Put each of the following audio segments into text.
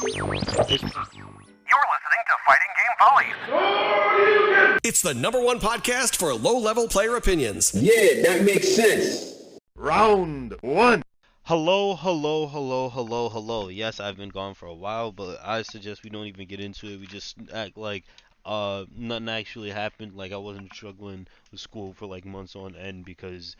listening to Fighting Game Follies. It's the #1 podcast for low-level player opinions. Yeah, that makes sense. Round one. Hello. Yes, I've been gone for a while, but I suggest we don't even get into it. We just act like nothing actually happened. Like I wasn't struggling with school for like months on end because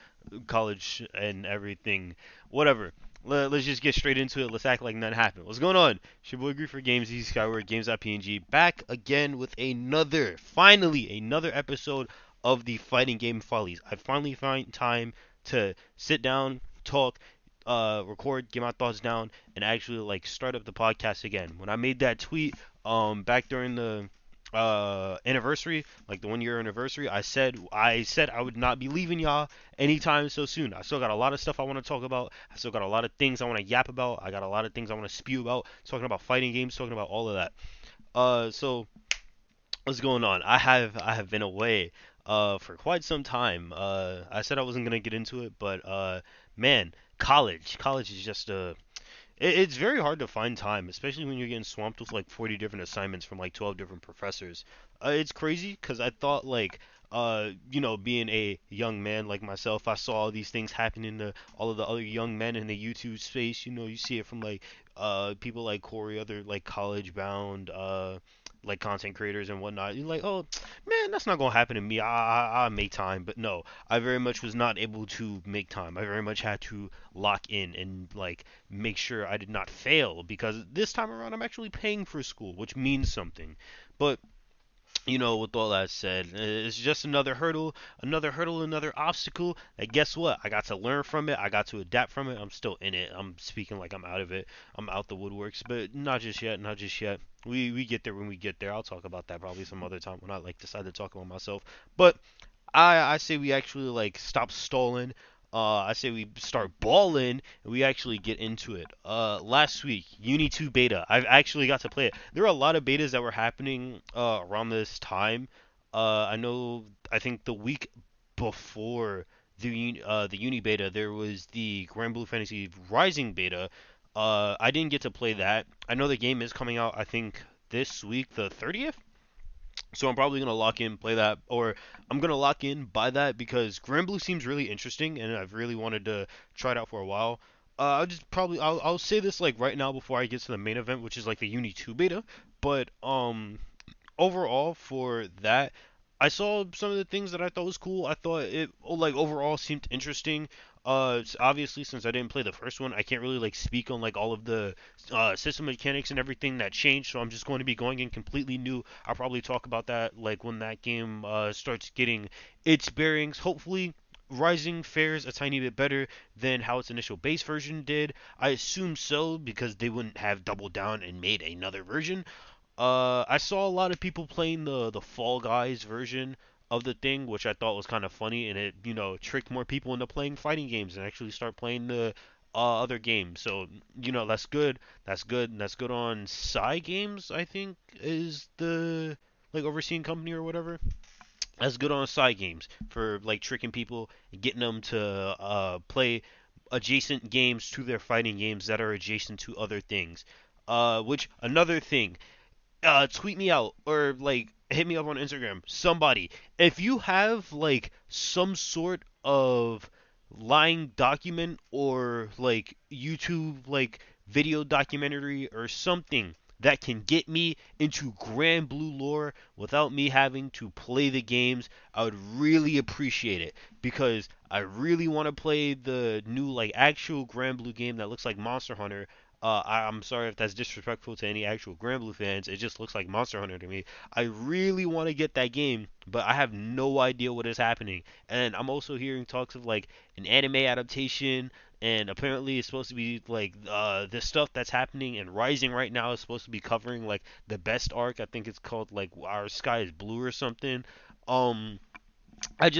college and everything. Whatever. Let's just get straight into it. Let's act like nothing happened. What's going on? It's your boy Agree for Games, Easy Skyward, Games.png, back again with finally another episode of the Fighting Game Follies. I finally find time to sit down, talk, record, get my thoughts down, and actually like start up the podcast again. When I made that tweet back during the anniversary, like the 1 year anniversary, I said I would not be leaving y'all anytime so soon. I still got a lot of stuff I want to talk about. I still got a lot of things I want to yap about. I got a lot of things I want to spew about, talking about fighting games, talking about all of that. So what's going on? I have been away for quite some time. I said I wasn't gonna get into it, but man, college is just it's very hard to find time, especially when you're getting swamped with like 40 different assignments from like 12 different professors. It's crazy because I thought like being a young man like myself, I saw all these things happening to all of the other young men in the YouTube space. You see it from like people like Corey, other like college bound like content creators and whatnot. You're like, oh man, that's not gonna happen to me. I make time, but no, I very much was not able to make time. I very much had to lock in and like make sure I did not fail because this time around I'm actually paying for school, which means something. But with all that said, it's just another hurdle, another obstacle. And guess what? I got to learn from it. I got to adapt from it. I'm still in it. I'm speaking like I'm out of it. I'm out the woodworks, but not just yet. We get there when we get there. I'll talk about that probably some other time when I like decide to talk about myself. But I say we actually like stop stalling. I say we start balling and we actually get into it. Last week, Uni 2 beta. I actually got to play it. There were a lot of betas that were happening around this time. I think the week before the Uni beta, there was the Grand Blue Fantasy Rising beta. I didn't get to play that. I know the game is coming out, I think, this week, the 30th. So I'm probably gonna lock in, play that, or I'm gonna lock in, buy that because Grand Blue seems really interesting, and I've really wanted to try it out for a while. I'll say this like right now before I get to the main event, which is like the Uni 2 beta. But overall for that, I saw some of the things that I thought was cool. I thought it like overall seemed interesting. Obviously since I didn't play the first one, I can't really like speak on like all of the system mechanics and everything that changed. So I'm just going to be going in completely new. I'll probably talk about that like when that game starts getting its bearings. Hopefully Rising fares a tiny bit better than how its initial base version did. I assume so because they wouldn't have doubled down and made another version. I saw a lot of people playing the Fall Guys version of the thing, which I thought was kind of funny, and it tricked more people into playing fighting games and actually start playing the other games. So that's good. And that's good on Psy Games, I think, is the like overseeing company or whatever. That's good on Psy Games for like tricking people and getting them to play adjacent games to their fighting games that are adjacent to other things. Which another thing, tweet me out or like hit me up on Instagram. Somebody, if you have like some sort of lying document or like YouTube like video documentary or something that can get me into Grand Blue lore without me having to play the games, I would really appreciate it because I really want to play the new like actual Grand Blue game that looks like Monster Hunter. I'm sorry if that's disrespectful to any actual Grand Blue fans. It just looks like Monster Hunter to me. I really want to get that game, but I have no idea what is happening. And I'm also hearing talks of like an anime adaptation, and apparently it's supposed to be like the stuff that's happening in Rising right now is supposed to be covering like the best arc. I think it's called like Our Sky is Blue or something. Um, I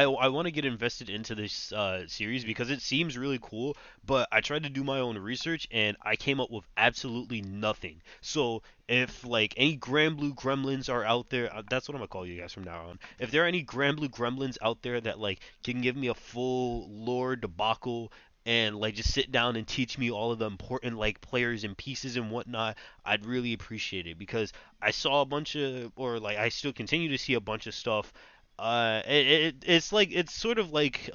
want to get invested into this series because it seems really cool, but I tried to do my own research and I came up with absolutely nothing. So if like any Grand Blue Gremlins are out there, that's what I'm gonna call you guys from now on. If there are any Grand Blue Gremlins out there that like can give me a full lore debacle and like just sit down and teach me all of the important like players and pieces and whatnot, I'd really appreciate it because I saw a bunch of, or like I still continue to see a bunch of stuff. It's like it's sort of like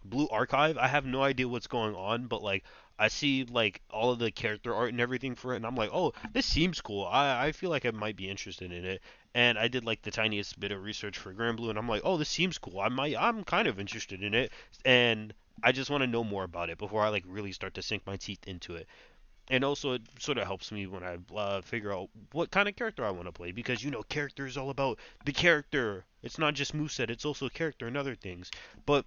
Blue Archive. I have no idea what's going on, but like I see like all of the character art and everything for it, and I'm like, oh, this seems cool. I feel like I might be interested in it. And I did like the tiniest bit of research for Grand Blue, and I'm like, oh, this seems cool. I'm kind of interested in it, and I just want to know more about it before I like really start to sink my teeth into it. And also, it sort of helps me when I figure out what kind of character I want to play because character is all about the character. It's not just moveset, it's also character and other things. But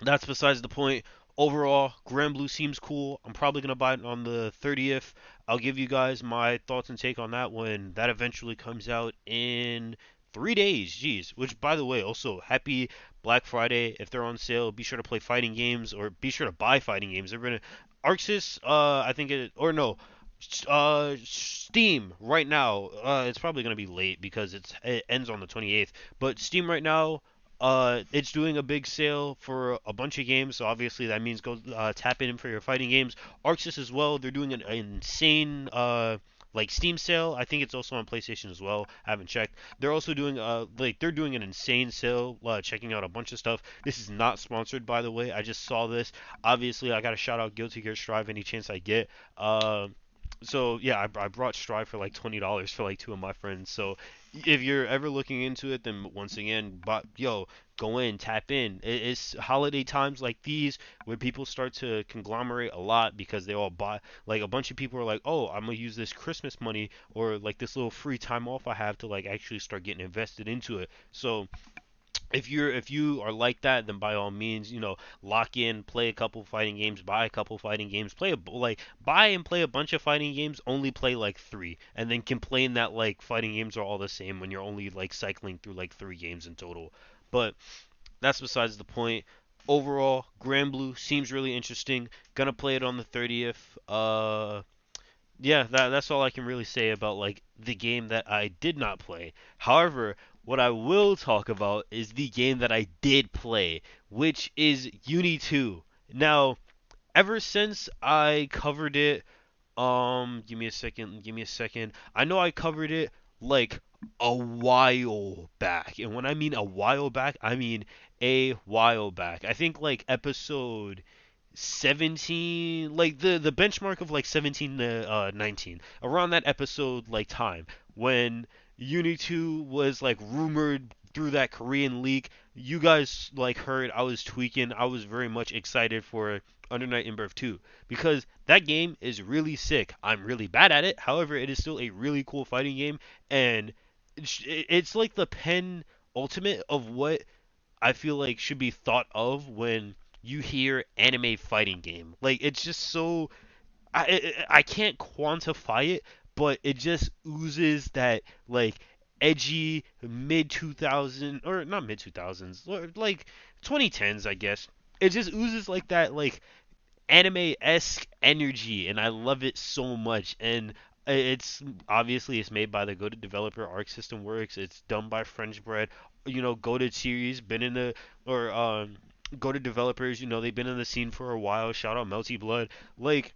that's besides the point. Overall, Grand Blue seems cool. I'm probably gonna buy it on the 30th. I'll give you guys my thoughts and take on that when that eventually comes out in 3 days. Jeez. Which, by the way, also happy Black Friday. If they're on sale, be sure to play fighting games or be sure to buy fighting games. They're gonna Arxis. I think it or no. Steam right now. It's probably gonna be late because it ends on the 28th. But Steam right now, it's doing a big sale for a bunch of games, so obviously that means go tap in for your fighting games. Arxis as well, they're doing an insane like Steam sale. I think it's also on PlayStation as well. I haven't checked. They're also doing they're doing an insane sale, checking out a bunch of stuff. This is not sponsored, by the way. I just saw this. Obviously, I gotta shout out Guilty Gear Strive any chance I get. So yeah, I brought Strive for like $20 for like two of my friends. So if you're ever looking into it, then once again, but yo, go in, tap in. It's holiday times like these where people start to conglomerate a lot because they all buy. Like a bunch of people are like, oh, I'm gonna use this Christmas money or like this little free time off I have to like actually start getting invested into it. So if you are like that, then by all means, lock in, play a couple fighting games, buy a couple fighting games, buy and play a bunch of fighting games, only play like three, and then complain that like fighting games are all the same when you're only like cycling through like three games in total. But that's besides the point. Overall, Grand Blue seems really interesting. Gonna play it on the 30th. Yeah, that's all I can really say about like the game that I did not play. However, what I will talk about is the game that I did play, which is Uni 2. Now, ever since I covered it, give me a second. I know I covered it like a while back. And when I mean a while back, I mean a while back. I think like episode 17, like the benchmark of like 17 to 19, around that episode like time when Uni 2 was like rumored through that Korean leak. You guys like heard I was tweaking. I was very much excited for Under Night in Birth 2 because that game is really sick. I'm really bad at it. However, it is still a really cool fighting game, and it's like the pen ultimate of what I feel like should be thought of when you hear anime fighting game. Like it's just so I can't quantify it, but it just oozes that like edgy mid 2000 or not mid 2000s, like 2010s, I guess. It just oozes like that like anime-esque energy, and I love it so much. And it's obviously it's made by the goated developer Arc System Works. It's done by French Bread. Goated series been in the or goated developers. They've been in the scene for a while. Shout out Melty Blood. Like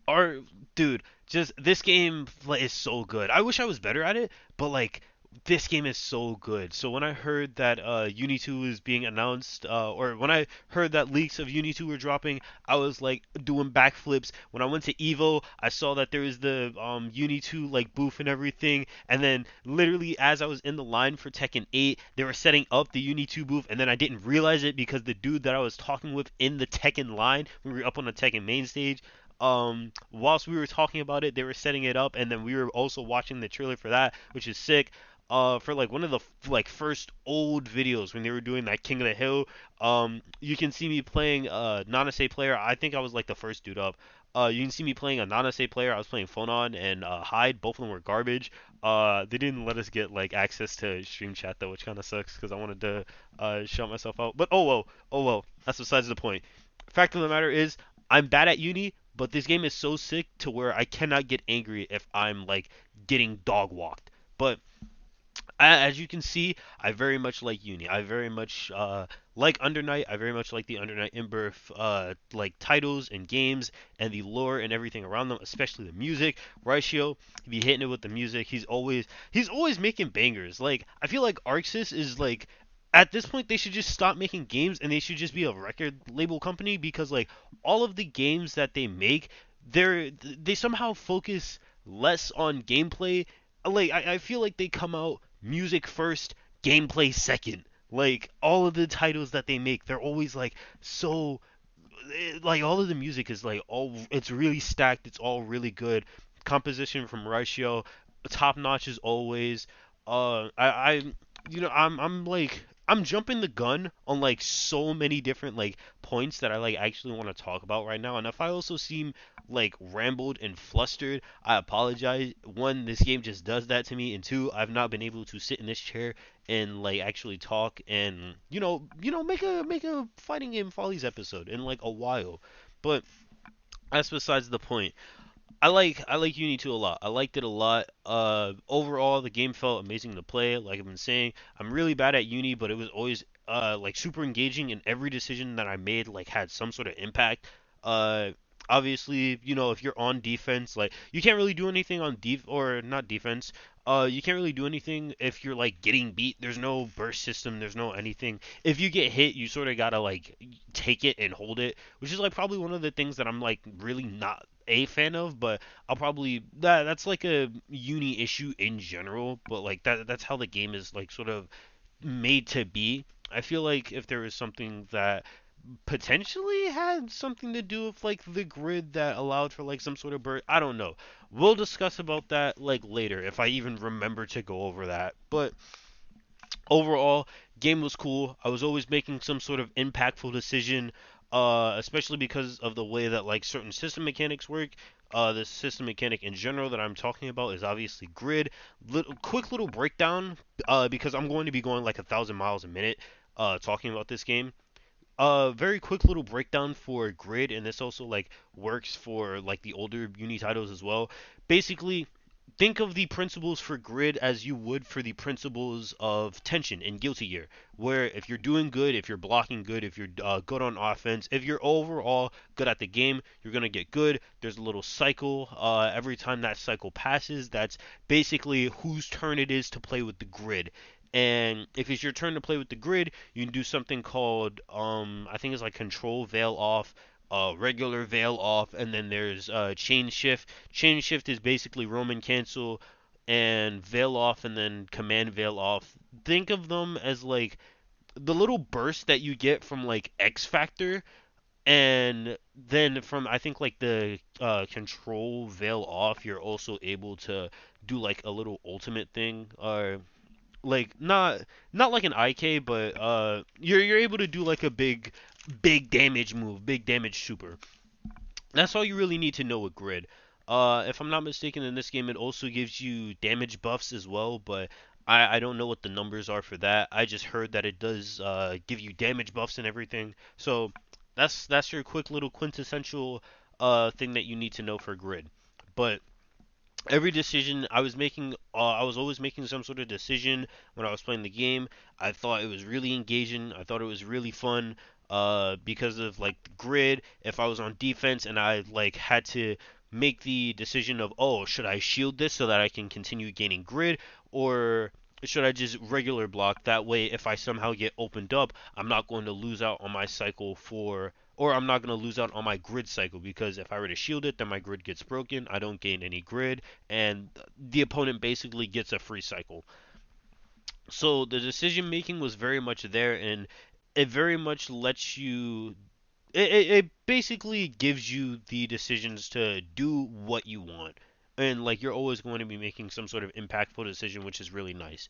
our dude, just this game like, is so good. I wish I was better at it, but like this game is so good. So when I heard that Uni 2 is being announced, or when I heard that leaks of Uni 2 were dropping, I was like doing backflips. When I went to Evo, I saw that there was the Uni 2 like booth and everything, and then literally as I was in the line for Tekken 8, they were setting up the Uni 2 booth, and then I didn't realize it because the dude that I was talking with in the Tekken line, we were up on the Tekken main stage, whilst we were talking about it, they were setting it up, and then we were also watching the trailer for that, which is sick. For like one of the like first old videos when they were doing that King of the Hill, you can see me playing Nanase player. I think I was like the first dude up. You can see me playing a Nanase player. I was playing Phonon and Hyde. Both of them were garbage. They didn't let us get like access to stream chat though, which kind of sucks because I wanted to shout myself out. But oh well. That's besides the point. Fact of the matter is, I'm bad at Uni, but this game is so sick to where I cannot get angry if I'm like getting dog walked. But as you can see, I very much like Uni. I very much like Under Night, I very much like the Under Night in-birth like titles and games and the lore and everything around them, especially the music. Ratio, he be hitting it with the music. He's always making bangers. Like I feel like Arxis is like at this point they should just stop making games and they should just be a record label company because like all of the games that they make, they somehow focus less on gameplay. Like I feel like they come out music first, gameplay second. Like all of the titles that they make, they're always like so like all of the music is like all it's really stacked, it's all really good. Composition from Ratio, top notch as always. I I'm like I'm jumping the gun on like so many different like points that I like actually want to talk about right now. And if I also seem like rambled and flustered, I apologize. One, this game just does that to me, and two, I've not been able to sit in this chair and like actually talk and make a fighting game Follies episode in like a while. But that's besides the point. I like Uni 2 a lot. I liked it a lot. Overall the game felt amazing to play. Like I've been saying, I'm really bad at Uni, but it was always like super engaging, and every decision that I made like had some sort of impact. Uh, Obviously, if you're on defense, like you can't really do anything on or not defense. You can't really do anything if you're like getting beat. There's no burst system. There's no anything. If you get hit, you sort of gotta like take it and hold it, which is like probably one of the things that I'm like really not a fan of, but I'll probably that's like a uni issue in general, but like that's how the game is like sort of made to be. I feel like if there was something that potentially had something to do with like the grid that allowed for like some sort of bird, I don't know. We'll discuss about that like later if I even remember to go over that. But overall, game was cool. I was always making some sort of impactful decision, especially because of the way that like certain system mechanics work. The system mechanic in general that I'm talking about is obviously grid. Quick little breakdown, because I'm going to be going like 1,000 miles a minute, talking about this game. Very quick little breakdown for grid, and this also like works for like the older uni titles as well. Basically, think of the principles for grid as you would for the principles of tension in Guilty Gear, where if you're doing good, if you're blocking good, if you're good on offense, if you're overall good at the game, you're gonna get good. There's a little cycle. Every time that cycle passes, that's basically whose turn it is to play with the grid. And if it's your turn to play with the grid, you can do something called I think it's like control veil off, regular veil off, and then there's chain shift. Chain shift is basically Roman cancel and veil off, and then command veil off. Think of them as like the little burst that you get from like X Factor, and then from I think like the control veil off, you're also able to do like a little ultimate thing, or like not like an IK, but you're able to do like a big damage move, big damage super. That's all you really need to know with grid. If I'm not mistaken, in this game it also gives you damage buffs as well, but I don't know what the numbers are for that. I just heard that it does give you damage buffs and everything. So that's your quick little quintessential thing that you need to know for grid. But every decision I was making, I was always making some sort of decision when I was playing the game. I thought it was really engaging. I thought it was really fun. Because of like the grid. If I was on defense and I like had to make the decision of, oh, should I shield this so that I can continue gaining grid, or should I just regular block? That way, if I somehow get opened up, I'm not going to lose out on my cycle for, or I'm not going to lose out on my grid cycle, because if I were to shield it, then my grid gets broken. I don't gain any grid, and the opponent basically gets a free cycle. So the decision making was very much there, and it very much lets you. It basically gives you the decisions to do what you want, and like you're always going to be making some sort of impactful decision, which is really nice.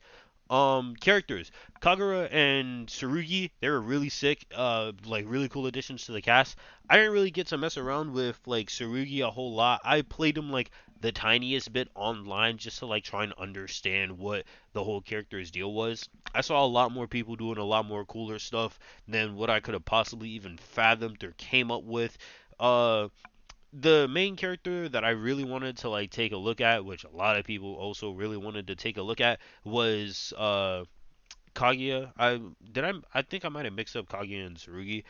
Characters. Kagura and Tsurugi, they were really sick, like really cool additions to the cast. I didn't really get to mess around with like Tsurugi a whole lot. I played him like the tiniest bit online just to like try and understand what the whole character's deal was. I saw a lot more people doing a lot more cooler stuff than what I could have possibly even fathomed or came up with. Uh, the main character that I really wanted to like take a look at, which a lot of people also really wanted to take a look at, was Kaguya. I think I might have mixed up Kaguya and Tsurugi.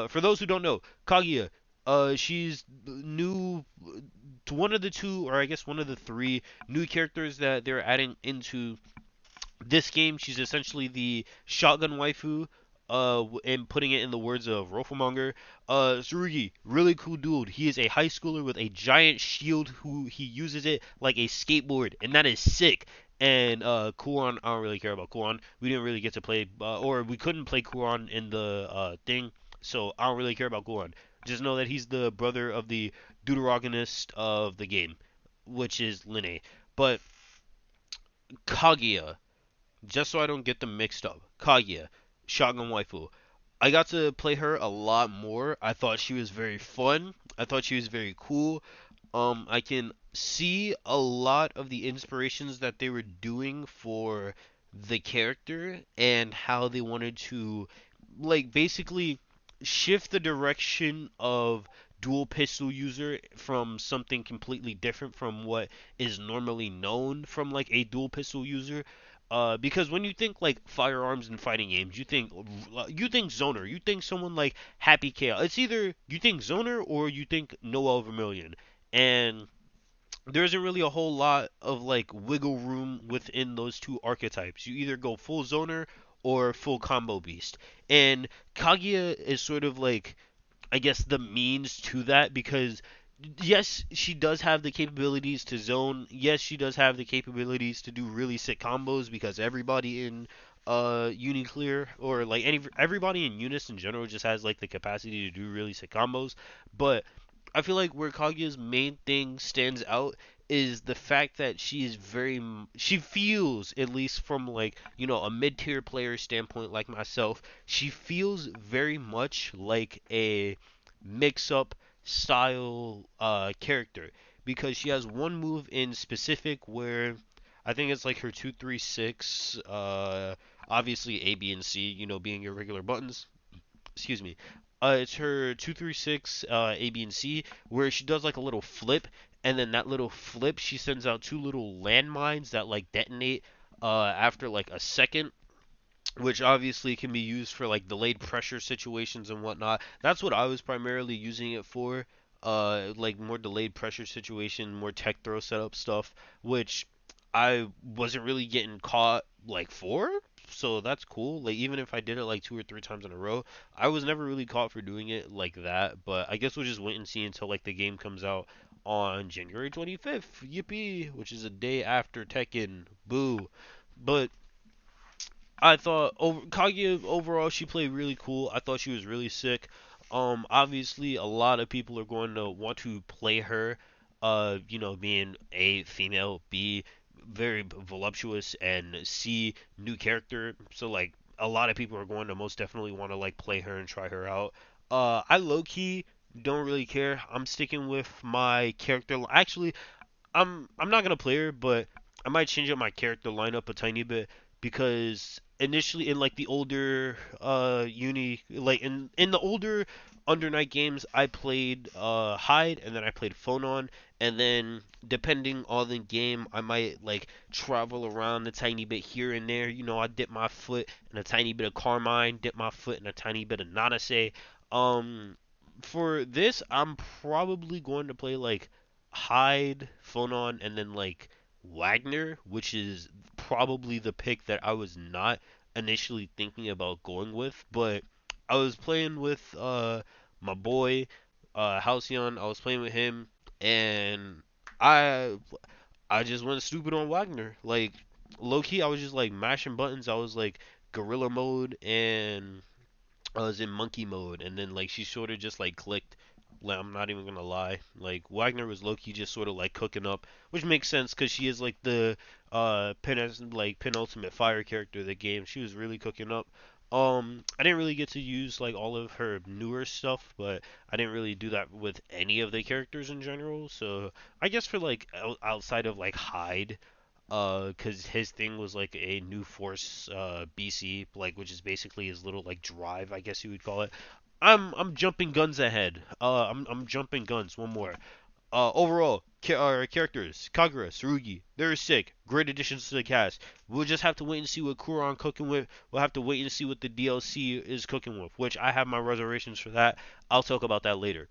For those who don't know, Kaguya, she's new to one of the two, or I guess one of the three new characters that they're adding into this game. She's essentially the shotgun waifu. And putting it in the words of Rofomonger, Tsurugi, really cool dude. He is a high schooler with a giant shield who he uses it like a skateboard, and that is sick. And Kuron, I don't really care about Kuron. We didn't really get to play, or we couldn't play Kuron in the thing, so I don't really care about Kuron. Just know that he's the brother of the deuteragonist of the game, which is Linne. But Kaguya, just so I don't get them mixed up. Kaguya, Shotgun Waifu. I got to play her a lot more. I thought she was very fun. I thought she was very cool. I can see a lot of the inspirations that they were doing for the character and how they wanted to, like, basically shift the direction of dual pistol user from something completely different from what is normally known from like a dual pistol user. Because when you think like firearms and fighting games, you think Zoner, you think someone like Happy Chaos. It's either you think Zoner or you think Noel Vermillion, and there isn't really a whole lot of like wiggle room within those two archetypes. You either go full Zoner or full combo beast, and Kaguya is sort of like, I guess, the means to that, because yes, she does have the capabilities to zone. Yes, she does have the capabilities to do really sick combos, because everybody in Uniclear, or like everybody in Unis in general, just has like the capacity to do really sick combos. But I feel like where Kaguya's main thing stands out is the fact that she is she feels, at least from like, a mid-tier player standpoint like myself, she feels very much like a mix-up style character, because she has one move in specific where I think it's like her 236, obviously A, B, and C, being your regular buttons. Excuse me. It's her 236 A, B, and C, where she does like a little flip, and then that little flip, she sends out two little landmines that like detonate after like a second, which obviously can be used for like delayed pressure situations and whatnot. That's what I was primarily using it for. Like more delayed pressure situation, more tech throw setup stuff, which I wasn't really getting caught like for. So that's cool. Like even if I did it like two or three times in a row, I was never really caught for doing it like that. But I guess we'll just wait and see until like the game comes out on January 25th. Yippee! Which is a day after Tekken. Boo. But I thought Kaguya overall, she played really cool. I thought she was really sick. Obviously a lot of people are going to want to play her. Being A, female, B, very voluptuous, and C, new character. So like a lot of people are going to most definitely want to like play her and try her out. I low key don't really care. I'm sticking with my character. Actually, I'm not gonna play her, but I might change up my character lineup a tiny bit, because initially in like the older like in the older Under Night games, I played Hyde, and then I played Phonon, and then depending on the game, I might like travel around a tiny bit here and there. I dip my foot in a tiny bit of Carmine, dip my foot in a tiny bit of Nanase. Um, for this, I'm probably going to play like Hyde, Phonon, and then like Wagner, which is probably the pick that I was not initially thinking about going with, but I was playing with my boy Halcyon. I was playing with him, and I I just went stupid on Wagner. Like low key, I was just like mashing buttons. I was like gorilla mode, and I was in monkey mode, and then like she sort of just like clicked. Like, I'm not even gonna lie. Like Wagner was low key just sort of like cooking up, which makes sense because she is like the penultimate fire character of the game. She was really cooking up. I didn't really get to use like all of her newer stuff, but I didn't really do that with any of the characters in general. So I guess for like outside of like Hyde, cause his thing was like a new force, BC, like which is basically his little like drive, I guess you would call it. I'm jumping guns ahead. I'm jumping guns. One more. Overall, Characters: Kagura, Tsurugi. They're sick. Great additions to the cast. We'll just have to wait and see what Kuron cooking with. We'll have to wait and see what the DLC is cooking with, which I have my reservations for that. I'll talk about that later.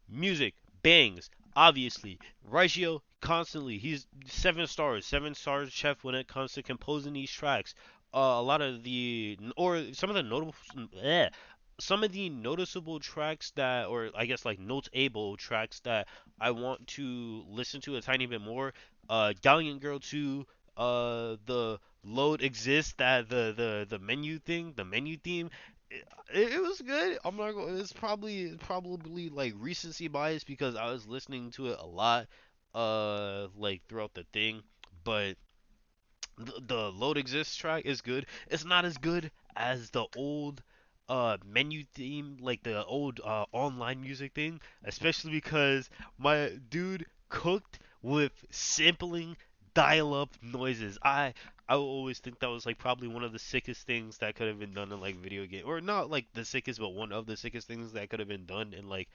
Music, bangs, obviously. Ratio, constantly. He's 7 stars, 7 stars chef when it comes to composing these tracks. A lot of the, or some of the notable, some of the noticeable tracks that, or I guess like notable tracks that I want to listen to a tiny bit more. Galleon Girl 2, the load exists, that the menu thing, the menu theme, it was good. I'm not going. It's probably like recency bias because I was listening to it a lot, like throughout the thing. But the load exists track is good. It's not as good as the old menu theme, like the old online music thing, especially because my dude cooked with sampling dial-up noises. I always think that was like probably one of the sickest things that could have been done in like video game, or not like the sickest, but one of the sickest things that could have been done in like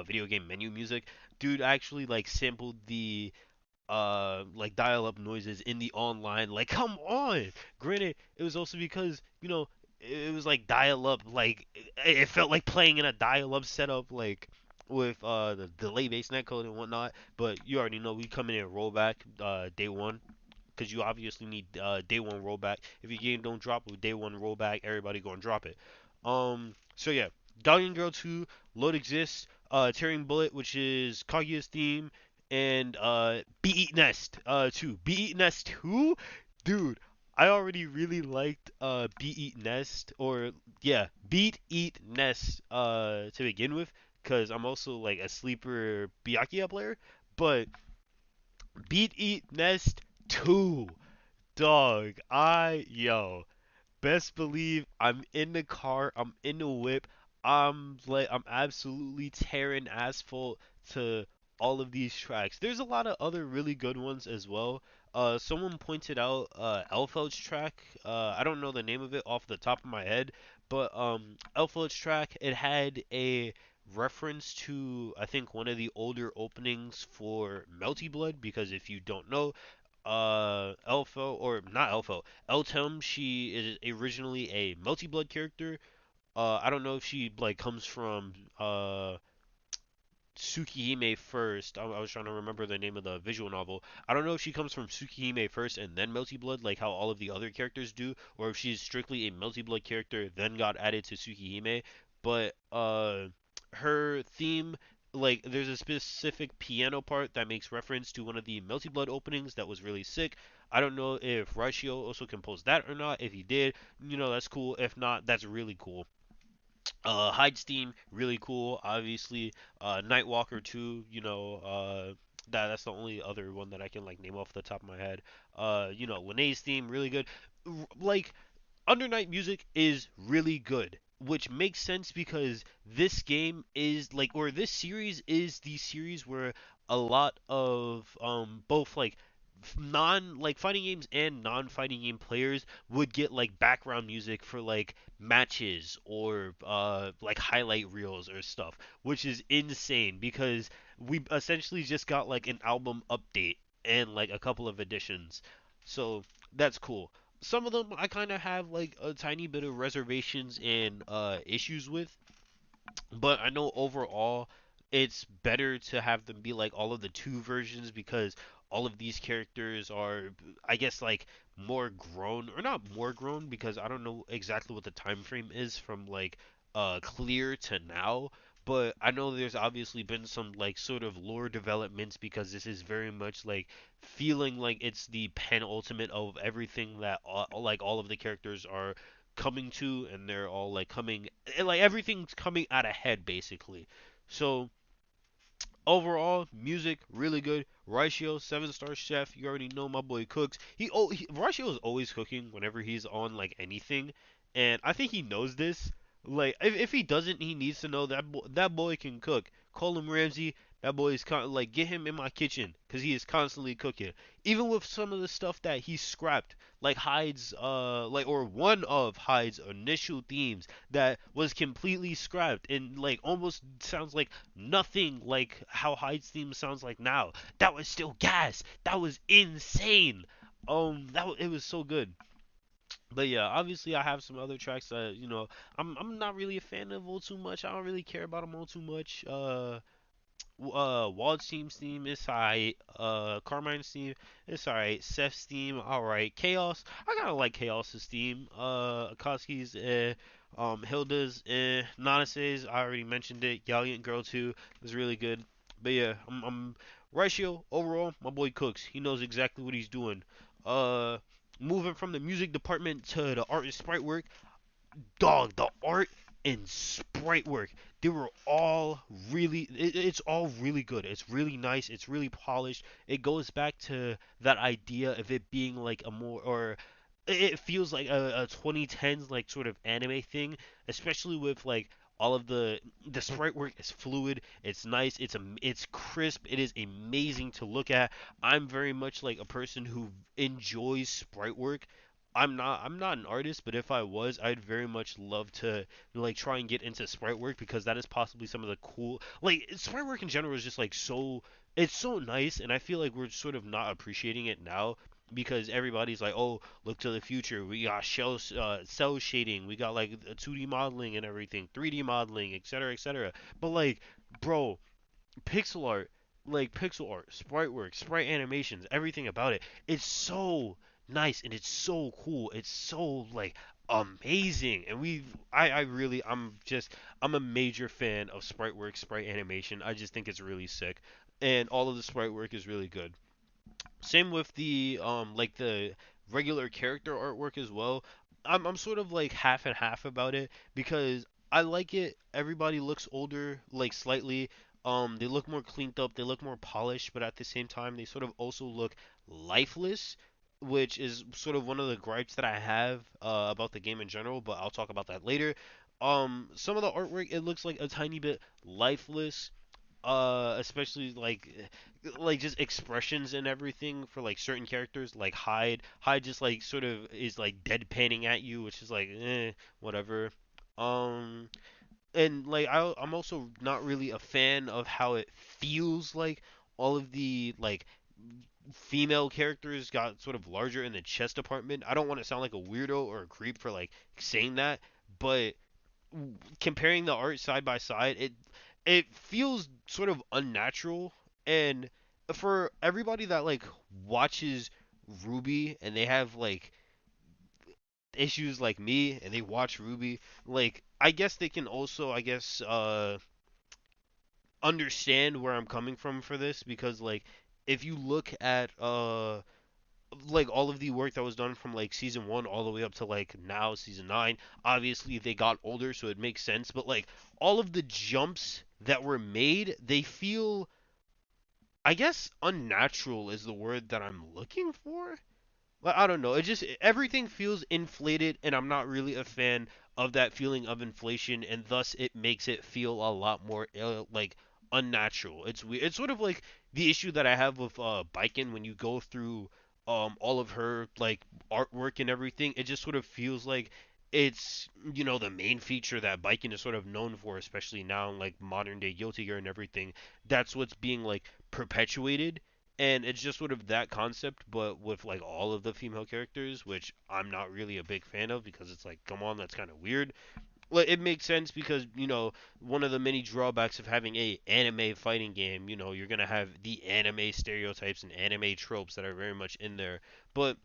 video game menu music. Dude actually like sampled the like dial-up noises in the online. Like, come on. Granted, it was also because it was like dial-up, like it felt like playing in a dial-up setup, like with the delay based netcode and whatnot. But you already know we come in and rollback day one, because you obviously need day one rollback. If your game don't drop with day one rollback, everybody gonna drop it. So yeah, Galleon Girl 2, Load Exists, Tearing Bullet, which is Kaguya's theme, and Beat Eat Nest 2. Beat Eat Nest 2? Dude, I already really liked Beat Eat Nest, or yeah, Beat Eat Nest to begin with, because I'm also like a sleeper Byakuya player, but Beat Eat Nest 2. Dog, best believe I'm in the car, I'm in the whip, I'm absolutely tearing asphalt to all of these tracks. There's a lot of other really good ones as well. Someone pointed out Elfeld's track. I don't know the name of it off the top of my head, but Elfeld's track, it had a reference to, I think, one of the older openings for Melty Blood, because if you don't know, Elfo, or not Elfo, Eltem, she is originally a Melty Blood character. I don't know if she like comes from Tsukihime first. I was trying to remember the name of the visual novel. I don't know if she comes from Tsukihime first and then Melty Blood, like how all of the other characters do, or if she's strictly a Melty Blood character then got added to Tsukihime. But her theme, like there's a specific piano part that makes reference to one of the Melty Blood openings that was really sick. I don't know if Raichio also composed that or not. If he did, that's cool. If not, that's really cool. Hyde's theme, really cool. Obviously, Nightwalker 2, that's the only other one that I can like name off the top of my head. Linnea's theme, really good. Like, Undernight music is really good, which makes sense because this game is like, or this series is the series where a lot of both like non like fighting games and non-fighting game players would get like background music for like matches or like highlight reels or stuff, which is insane because we essentially just got like an album update and like a couple of additions. So that's cool. Some of them I kind of have like a tiny bit of reservations and issues with, but I know overall it's better to have them be like all of the two versions because all of these characters are, I guess, like more grown, or not more grown because I don't know exactly what the time frame is from like clear to now, but I know there's obviously been some like sort of lore developments because this is very much like feeling like it's the penultimate of everything that like all of the characters are coming to, and they're all like coming, like everything's coming out ahead basically. So overall, music really good. Ratio 7 star chef. You already know my boy cooks. Ratio is always cooking whenever he's on like anything, and I think he knows this. Like if he doesn't, he needs to know that that boy can cook. Call him Ramsay. That boy is like get him in my kitchen because he is constantly cooking. Even with some of the stuff that he scrapped, like Hyde's like or one of Hyde's initial themes that was completely scrapped and like almost sounds like nothing like how Hyde's theme sounds like now. That was still gas. That was insane. It was so good. But yeah, obviously I have some other tracks that I'm not really a fan of all too much. I don't really care about them all too much. Waldsteam's theme is alright. Carmine's theme is alright. Seth's theme alright. Chaos, I kind of like Chaos's theme. Akatsuki's Hilda's Nanase's, I already mentioned it. Gallant Girl 2 is really good. But yeah, I'm Ratio overall. My boy cooks. He knows exactly what he's doing. Uh, Moving from the music department to the art and sprite work, dog, the art and sprite work, they were all it's all really good. It's really nice. It's really polished. It goes back to that idea of it being like a more or it feels like a 2010s like sort of anime thing, especially with like all of the sprite work is fluid. It's nice. It's crisp. It is amazing to look at. I'm very much like a person who enjoys sprite work. I'm not an artist, but if I was, I'd very much love to like try and get into sprite work because that is possibly some of the cool like sprite work in general is just like so it's so nice, and I feel like we're sort of not appreciating it now because everybody's like, oh, look to the future. We got cell shading, we got like 2D modeling and everything, 3D modeling, etc., etc. But like, bro, pixel art, like pixel art, sprite work, sprite animations, everything about it. It's so nice and it's so cool. It's so like amazing. And I'm a major fan of sprite work, sprite animation. I just think it's really sick. And all of the sprite work is really good. Same with the like the regular character artwork as well. I'm sort of like half and half about it because I like it. Everybody looks older, like slightly. They look more cleaned up, they look more polished, but at the same time they sort of also look lifeless, which is sort of one of the gripes that I have about the game in general, but I'll talk about that later. Some of the artwork it looks like a tiny bit lifeless, especially like just expressions and everything for like certain characters like Hyde just like sort of is like deadpanning at you, which is like whatever. um and like I'm also not really a fan of how it feels like all of the like female characters got sort of larger in the chest department. I don't want to sound like a weirdo or a creep for like saying that, but comparing the art side by side, it feels sort of unnatural. And for everybody that like watches Ruby and they have like issues like me and they watch Ruby, like I guess they can also understand where I'm coming from for this because like if you look at like all of the work that was done from like season 1 all the way up to like now season 9, obviously they got older so it makes sense, but like all of the jumps that were made, they feel, I guess, unnatural is the word that I'm looking for. Like, I don't know. It just everything feels inflated, and I'm not really a fan of that feeling of inflation, and thus it makes it feel a lot more like unnatural. It's weird. It's sort of like the issue that I have with Biken when you go through all of her like artwork and everything. It just sort of feels like it's the main feature that Biken is sort of known for, especially now in like modern day Guilty Gear and everything. That's what's being like perpetuated, and it's just sort of that concept but with like all of the female characters, which I'm not really a big fan of because it's like, come on, that's kind of weird. Well, it makes sense because one of the many drawbacks of having a anime fighting game, you're gonna have the anime stereotypes and anime tropes that are very much in there. But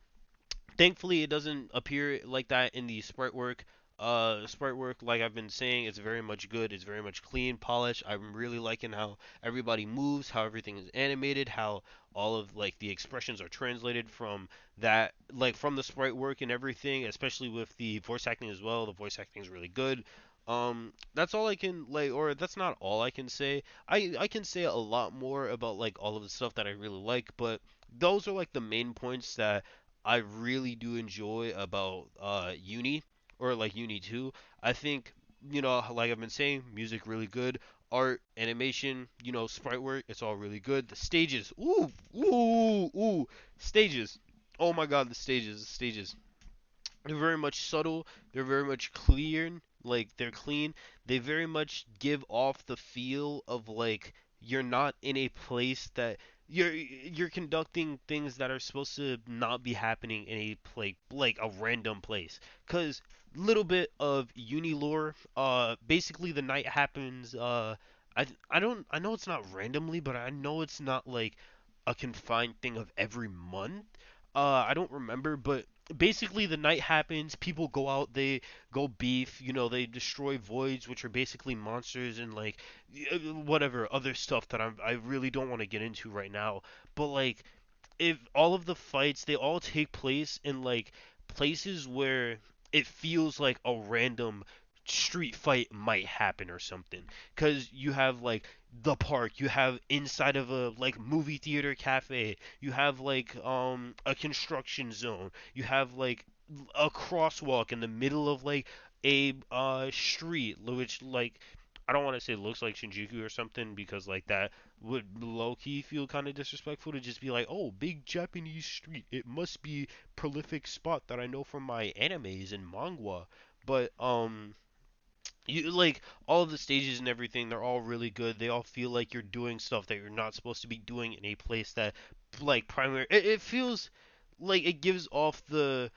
thankfully, it doesn't appear like that in the sprite work. Sprite work, like I've been saying, it's very much good. It's very much clean, polished. I'm really liking how everybody moves, how everything is animated, how all of like the expressions are translated from that, like from the sprite work and everything. Especially with the voice acting as well. The voice acting is really good. That's all I can like, or that's not all I can say. I can say a lot more about like all of the stuff that I really like, but those are like the main points that I really do enjoy about Uni or like Uni 2. I think like I've been saying, music really good. art, animation, sprite work, it's all really good. The stages, ooh, ooh, ooh, stages. Oh my god, the stages. They're very much subtle. They're very much clear. Like they're clean. They very much give off the feel of like you're not in a place that you're conducting things that are supposed to not be happening in a like a random place. Cause little bit of uni lore. Basically the night happens. I know it's not randomly, but I know it's not like a confined thing of every month. I don't remember, but basically the night happens, people go out, they go beef, they destroy voids, which are basically monsters, and like whatever other stuff that I really don't want to get into right now. But like if all of the fights, they all take place in like places where it feels like a random street fight might happen or something, because you have like the park, you have inside of a like movie theater cafe, you have like a construction zone, you have like a crosswalk in the middle of like a street, which like I don't want to say looks like Shinjuku or something, because like that would low key feel kind of disrespectful to just be like, oh, big Japanese street. It must be prolific spot that I know from my animes and manga. But you like all of the stages and everything, they're all really good. They all feel like you're doing stuff that you're not supposed to be doing in a place that like primary it feels like it gives off the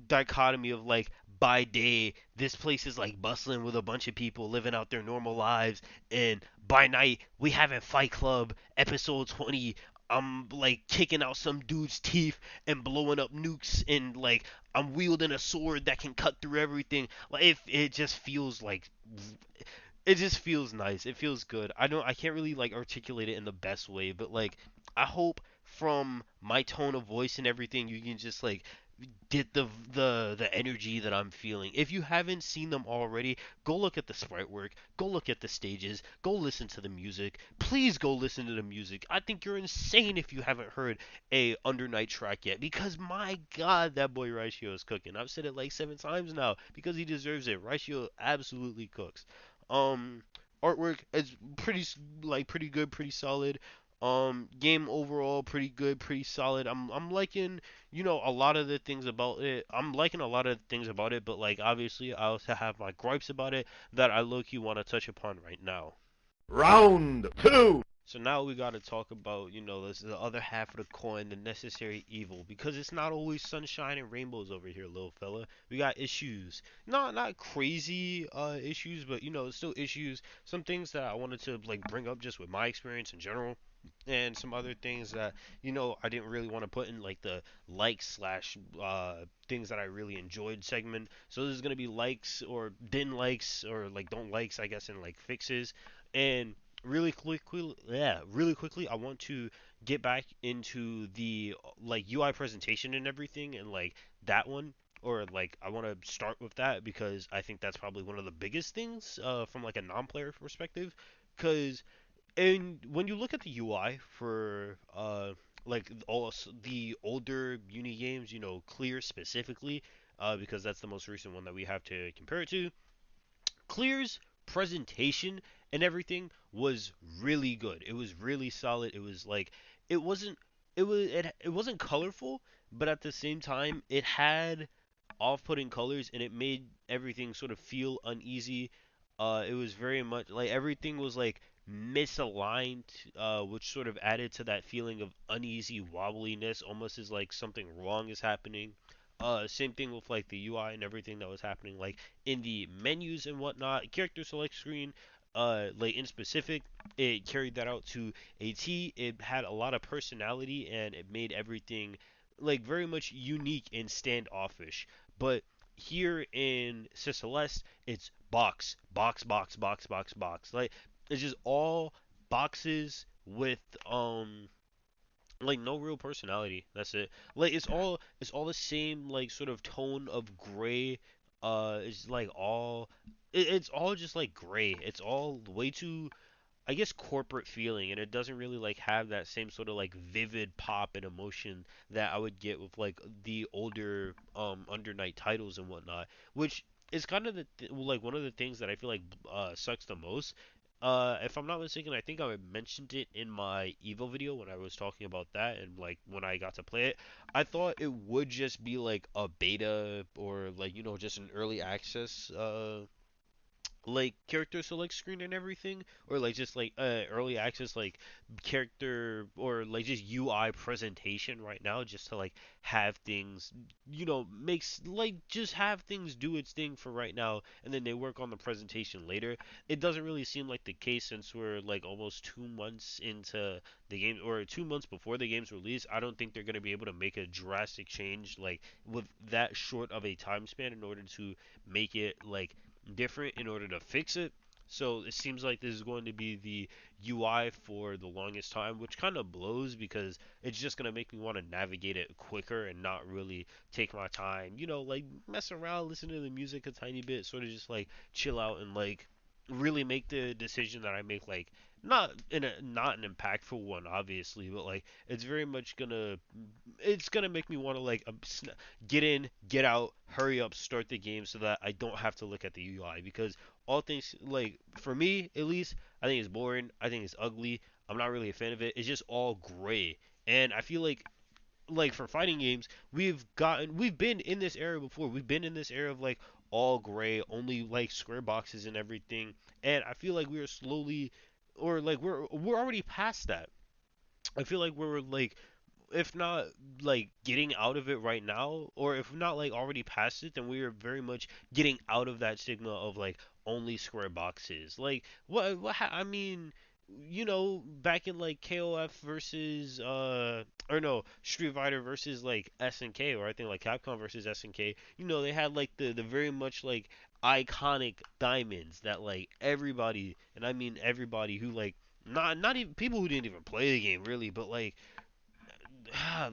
dichotomy of like by day this place is like bustling with a bunch of people living out their normal lives, and by night we have a Fight Club episode 20. I'm like kicking out some dude's teeth and blowing up nukes, and like I'm wielding a sword that can cut through everything. Like it just feels like it just feels nice. It feels good. I can't really like articulate it in the best way, but like I hope from my tone of voice and everything you can just like get the energy that I'm feeling. If you haven't seen them already, go look at the sprite work, go look at the stages, go listen to the music. Please go listen to the music. I think you're insane if you haven't heard a Under Night track yet, because my god, that boy Raichio is cooking. I've said it like 7 times now because he deserves it. Raichio absolutely cooks. Um Artwork is pretty good, pretty solid. Game overall pretty good, pretty solid. I'm liking a lot of the things about it. I'm liking a lot of things about it, but like obviously I also have my gripes about it that I low key want to touch upon right now. Round two. So now we got to talk about, this the other half of the coin, the necessary evil, because it's not always sunshine and rainbows over here, little fella. We got issues. Not crazy issues, but still issues. Some things that I wanted to like bring up just with my experience in general, and some other things that I didn't really want to put in like the likes slash things that I really enjoyed segment. So this is gonna be likes or didn't likes or like don't likes, I guess, and like fixes. And really quickly, I want to get back into the like UI presentation and everything, and like that one, or like I want to start with that because I think that's probably one of the biggest things from like a non-player perspective. Because and when you look at the UI for like the older uni games, Clear specifically, because that's the most recent one that we have to compare it to. Clear's presentation and everything was really good. It was really solid. It was like it wasn't it wasn't colorful, but at the same time it had off-putting colors and it made everything sort of feel uneasy. It was very much like everything was like misaligned, which sort of added to that feeling of uneasy wobbliness, almost as like something wrong is happening. Same thing with like the UI and everything that was happening, like in the menus and whatnot, character select screen. Like in specific, it carried that out to a T. It had a lot of personality and it made everything like very much unique and standoffish. But here in Celes, it's box. Like it's just all boxes with like no real personality. That's it. Like it's all the same like sort of tone of gray. It's like it's all just like gray. It's all way too, I guess, corporate feeling, and it doesn't really like have that same sort of like vivid pop and emotion that I would get with like the older Under Night titles and whatnot, which is kind of like one of the things that I feel like sucks the most. If I'm not mistaken, I think I mentioned it in my Evo video when I was talking about that and like when I got to play it. I thought it would just be like a beta or like just an early access like character select screen and everything, or like just like early access like character or like just UI presentation right now, just to like have things, makes like just have things do its thing for right now, and then they work on the presentation later. It doesn't really seem like the case since we're like almost 2 months into the game, or 2 months before the game's release. I don't think they're going to be able to make a drastic change like with that short of a time span in order to make it like different in order to fix it. So it seems like this is going to be the UI for the longest time, which kind of blows because it's just going to make me want to navigate it quicker and not really take my time, like mess around, listen to the music a tiny bit, sort of just like chill out and like really make the decision that I make, like not an impactful one obviously, but like it's gonna make me want to like get in, get out, hurry up, start the game so that I don't have to look at the UI, because all things like for me at least, I think it's boring. I think it's ugly. I'm not really a fan of it. It's just all gray, and I feel like for fighting games, we've been in this era before. We've been in this era of like all gray, only like square boxes and everything, and I feel like we are slowly, or like we're already past that. I feel like we're like, if not like getting out of it right now, or if not like already past it, then we are very much getting out of that stigma of like only square boxes. Like I mean, back in like KOF versus or no, Street Fighter versus like SNK, or I think like Capcom versus SNK, they had like the very much like iconic diamonds that like everybody, and I mean everybody who like not even people who didn't even play the game really, but like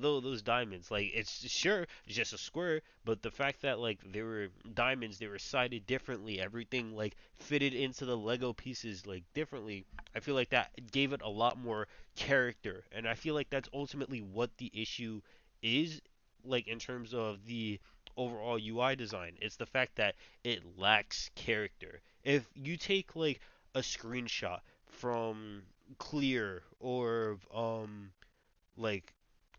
those diamonds, like it's sure it's just a square, but the fact that like they were diamonds, they were sided differently, everything like fitted into the Lego pieces like differently. I feel like that gave it a lot more character, and I feel like that's ultimately what the issue is, like in terms of the overall UI design. It's the fact that it lacks character. If you take like a screenshot from Clear or like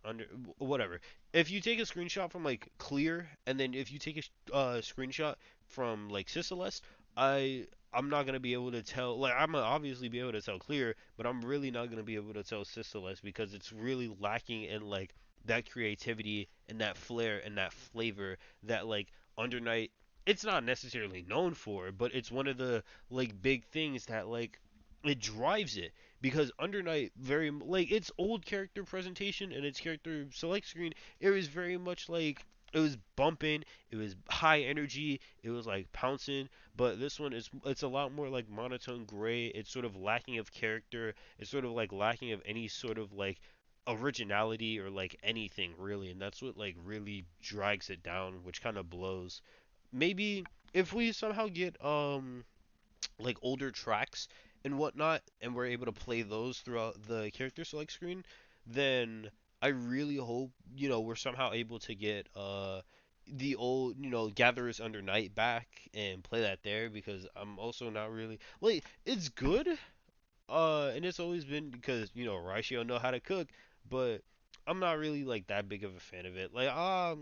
under whatever. If you take a screenshot from like Clear, and then if you take a screenshot from like Celes, I'm not gonna be able to tell. Like I'm gonna obviously be able to tell Clear, but I'm really not gonna be able to tell Celes because it's really lacking in like that creativity and that flair and that flavor that like Under Night. It's not necessarily known for, but it's one of the like big things that like it drives it, because Under Night very like its old character presentation and its character select screen, it was very much like it was bumping, it was high energy, it was like pouncing, but this one is it's a lot more like monotone gray. It's sort of lacking of character. It's sort of like lacking of any sort of like originality or like anything really, and that's what like really drags it down, which kind of blows. Maybe if we somehow get like older tracks and whatnot, and we're able to play those throughout the character select screen, then I really hope we're somehow able to get the old Gatherers Under Night back and play that there, because I'm also not really like it's good, and it's always been because Ratio know how to cook, but I'm not really like that big of a fan of it. Like, I'll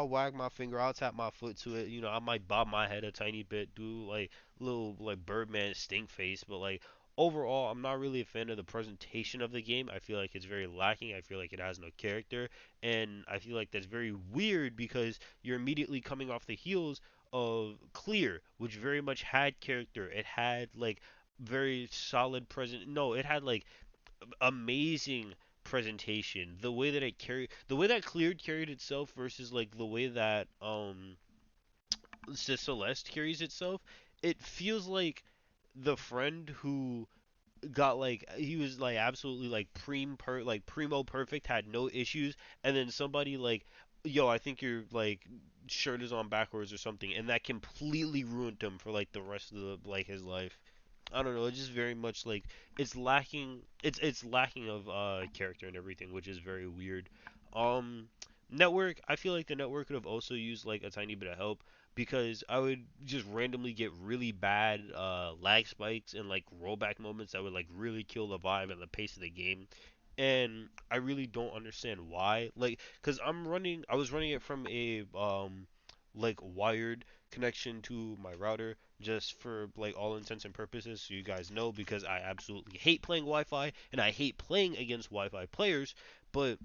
wag my finger, I'll tap my foot to it. I might bob my head a tiny bit, do like little like Birdman stink face, but like overall, I'm not really a fan of the presentation of the game. I feel like it's very lacking. I feel like it has no character, and I feel like that's very weird because you're immediately coming off the heels of Clear, which very much had character. It had like very solid present. No, it had like amazing presentation. The way that Cleared carried itself versus like the way that Celeste carries itself, it feels like the friend who got like he was like absolutely like primo perfect, had no issues, and then somebody like, yo, I think your like shirt is on backwards or something, and that completely ruined him for like the rest of like his life. I don't know. It's just very much like it's lacking. It's lacking of character and everything, which is very weird. Um, Network, I feel like the network could have also used like a tiny bit of help because I would just randomly get really bad lag spikes and like rollback moments that would like really kill the vibe and the pace of the game. And I really don't understand why. Like, cause I was running it from a like wired connection to my router just for like all intents and purposes, so you guys know, because I absolutely hate playing Wi-Fi and I hate playing against Wi-Fi players. But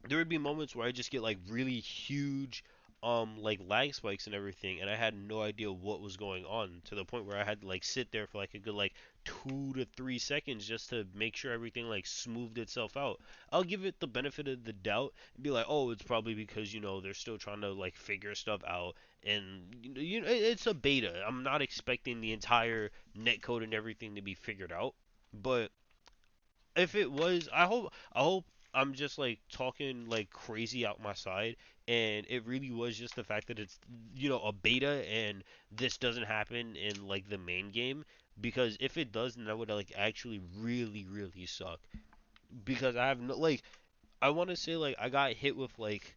there would be moments where I just get like really huge like lag spikes and everything, and I had no idea what was going on, to the point where I had to like sit there for like a good like 2 to 3 seconds just to make sure everything like smoothed itself out. I'll give it the benefit of the doubt and be like, oh, it's probably because they're still trying to like figure stuff out, and it's a beta. I'm not expecting the entire netcode and everything to be figured out, but if it was, I hope I'm just like talking like crazy out my side, and it really was just the fact that it's a beta, and this doesn't happen in like the main game. Because if it does, then that would like actually really really suck. Because I have no like, I want to say like I got hit with like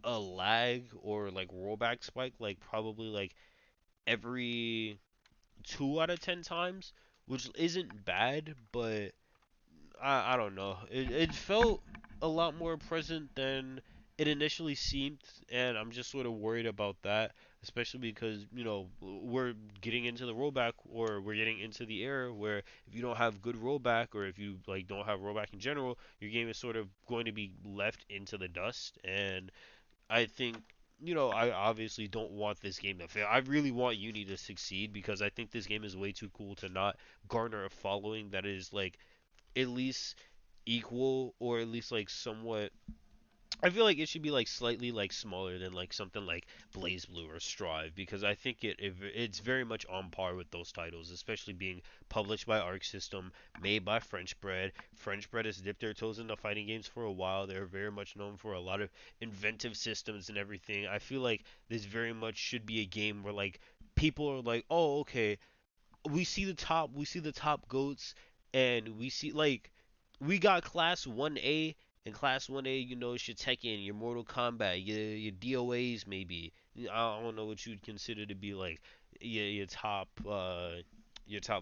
a lag or like rollback spike like probably like every 2 out of 10 times, which isn't bad, but I don't know. It felt a lot more present than it initially seemed, and I'm just sort of worried about that, especially because we're getting into the rollback, or we're getting into the era where if you don't have good rollback, or if you like don't have rollback in general, your game is sort of going to be left into the dust. And I think I obviously don't want this game to fail. I really want Uni to succeed because I think this game is way too cool to not garner a following that is like at least equal, or at least like somewhat. I feel like it should be like slightly like smaller than like something like Blaze Blue or Strive, because I think it's very much on par with those titles, especially being published by Arc System, made by French Bread. French Bread has dipped their toes into fighting games for a while. They're very much known for a lot of inventive systems and everything. I feel like this very much should be a game where like people are like, oh, okay, we see the top goats, and we see like we got class 1A, and class 1A, it's your Tekken, your Mortal Kombat, your DOAs maybe. I don't know what you'd consider to be like your top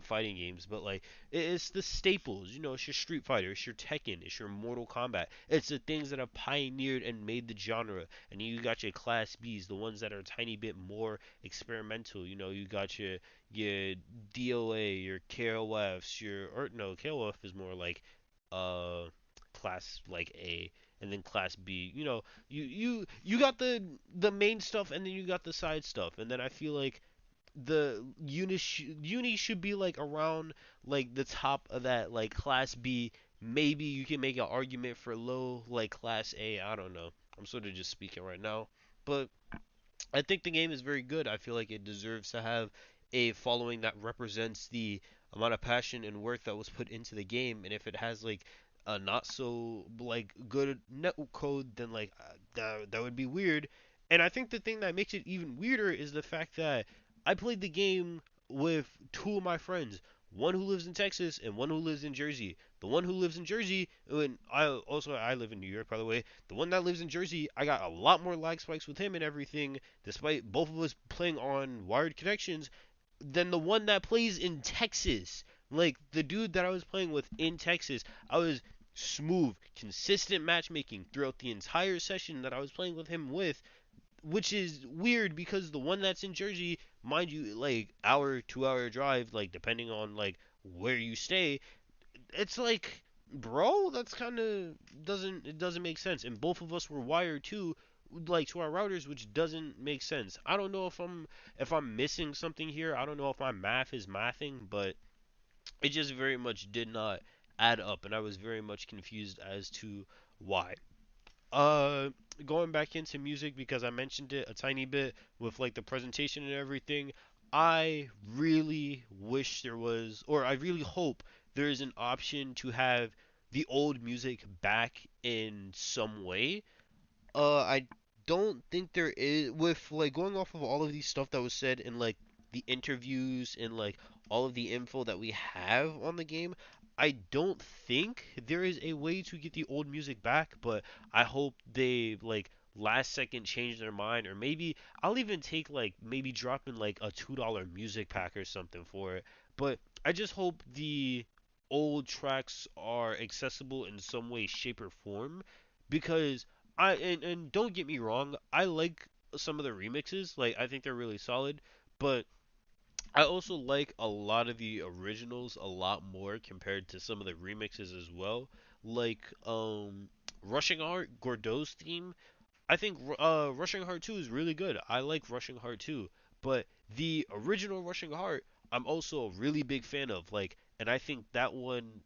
fighting games, but like it's the staples. It's your Street Fighter, it's your Tekken, it's your Mortal Kombat. It's the things that have pioneered and made the genre. And you got your class Bs, the ones that are a tiny bit more experimental. You got your DOA, your KOFs, or no, KOF is more like uh class like A, and then class B. You got the main stuff, and then you got the side stuff. And then I feel like the uni should be like around like the top of that like class B. Maybe you can make an argument for low like class A. I don't know. I'm sort of just speaking right now. But I think the game is very good. I feel like it deserves to have a following that represents the amount of passion and work that was put into the game. And if it has like a not so like good net code, then like that would be weird. And I think the thing that makes it even weirder is the fact that I played the game with two of my friends, one who lives in Texas and one who lives in Jersey. The one who lives in Jersey, and I live in New York, by the way. The one that lives in Jersey, I got a lot more lag spikes with him and everything, despite both of us playing on wired connections, than the one that plays in Texas. Like the dude that I was playing with in Texas, I was smooth, consistent matchmaking throughout the entire session that I was playing with him with, which is weird because the one that's in Jersey, mind you, like hour, 2 hour drive, like depending on like where you stay, it's like, bro, that's kind of doesn't make sense. And both of us were wired too, like to our routers, which doesn't make sense. I don't know if I'm missing something here. I don't know if my math is mathing, but it just very much did not add up, and I was very much confused as to why. Uh, Going back into music, because I mentioned it a tiny bit with like the presentation and everything. I really wish there was, or I really hope there is an option to have the old music back in some way. I don't think there is, with like going off of all of these stuff that was said in like the interviews and like all of the info that we have on the game. I don't think there is a way to get the old music back, but I hope they like last second change their mind, or maybe I'll even take like maybe drop in like a $2 music pack or something for it. But I just hope the old tracks are accessible in some way, shape, or form, because and don't get me wrong, I like some of the remixes, like I think they're really solid, but I also like a lot of the originals a lot more compared to some of the remixes as well. Like Rushing Heart, Gordeau's theme. I think Rushing Heart 2 is really good. I like Rushing Heart 2, but the original Rushing Heart I'm also a really big fan of. Like, and I think that one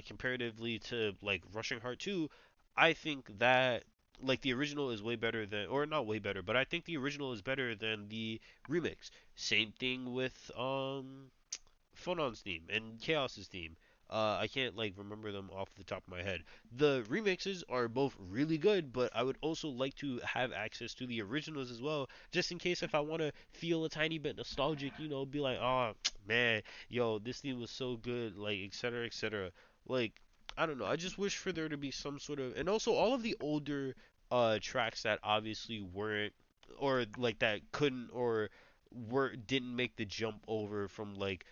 comparatively to like Rushing Heart 2, I think that like the original is way better than, or not way better, but I think the original is better than the remix. Same thing with Phonon's theme and Chaos's theme. I can't like remember them off the top of my head. The remixes are both really good, but I would also like to have access to the originals as well, just in case if I want to feel a tiny bit nostalgic, be like, oh man, yo, this theme was so good, like etc. etc. Like, I don't know. I just wish for there to be some sort of, and also all of the older tracks that obviously weren't, or like that couldn't, or didn't make the jump over from like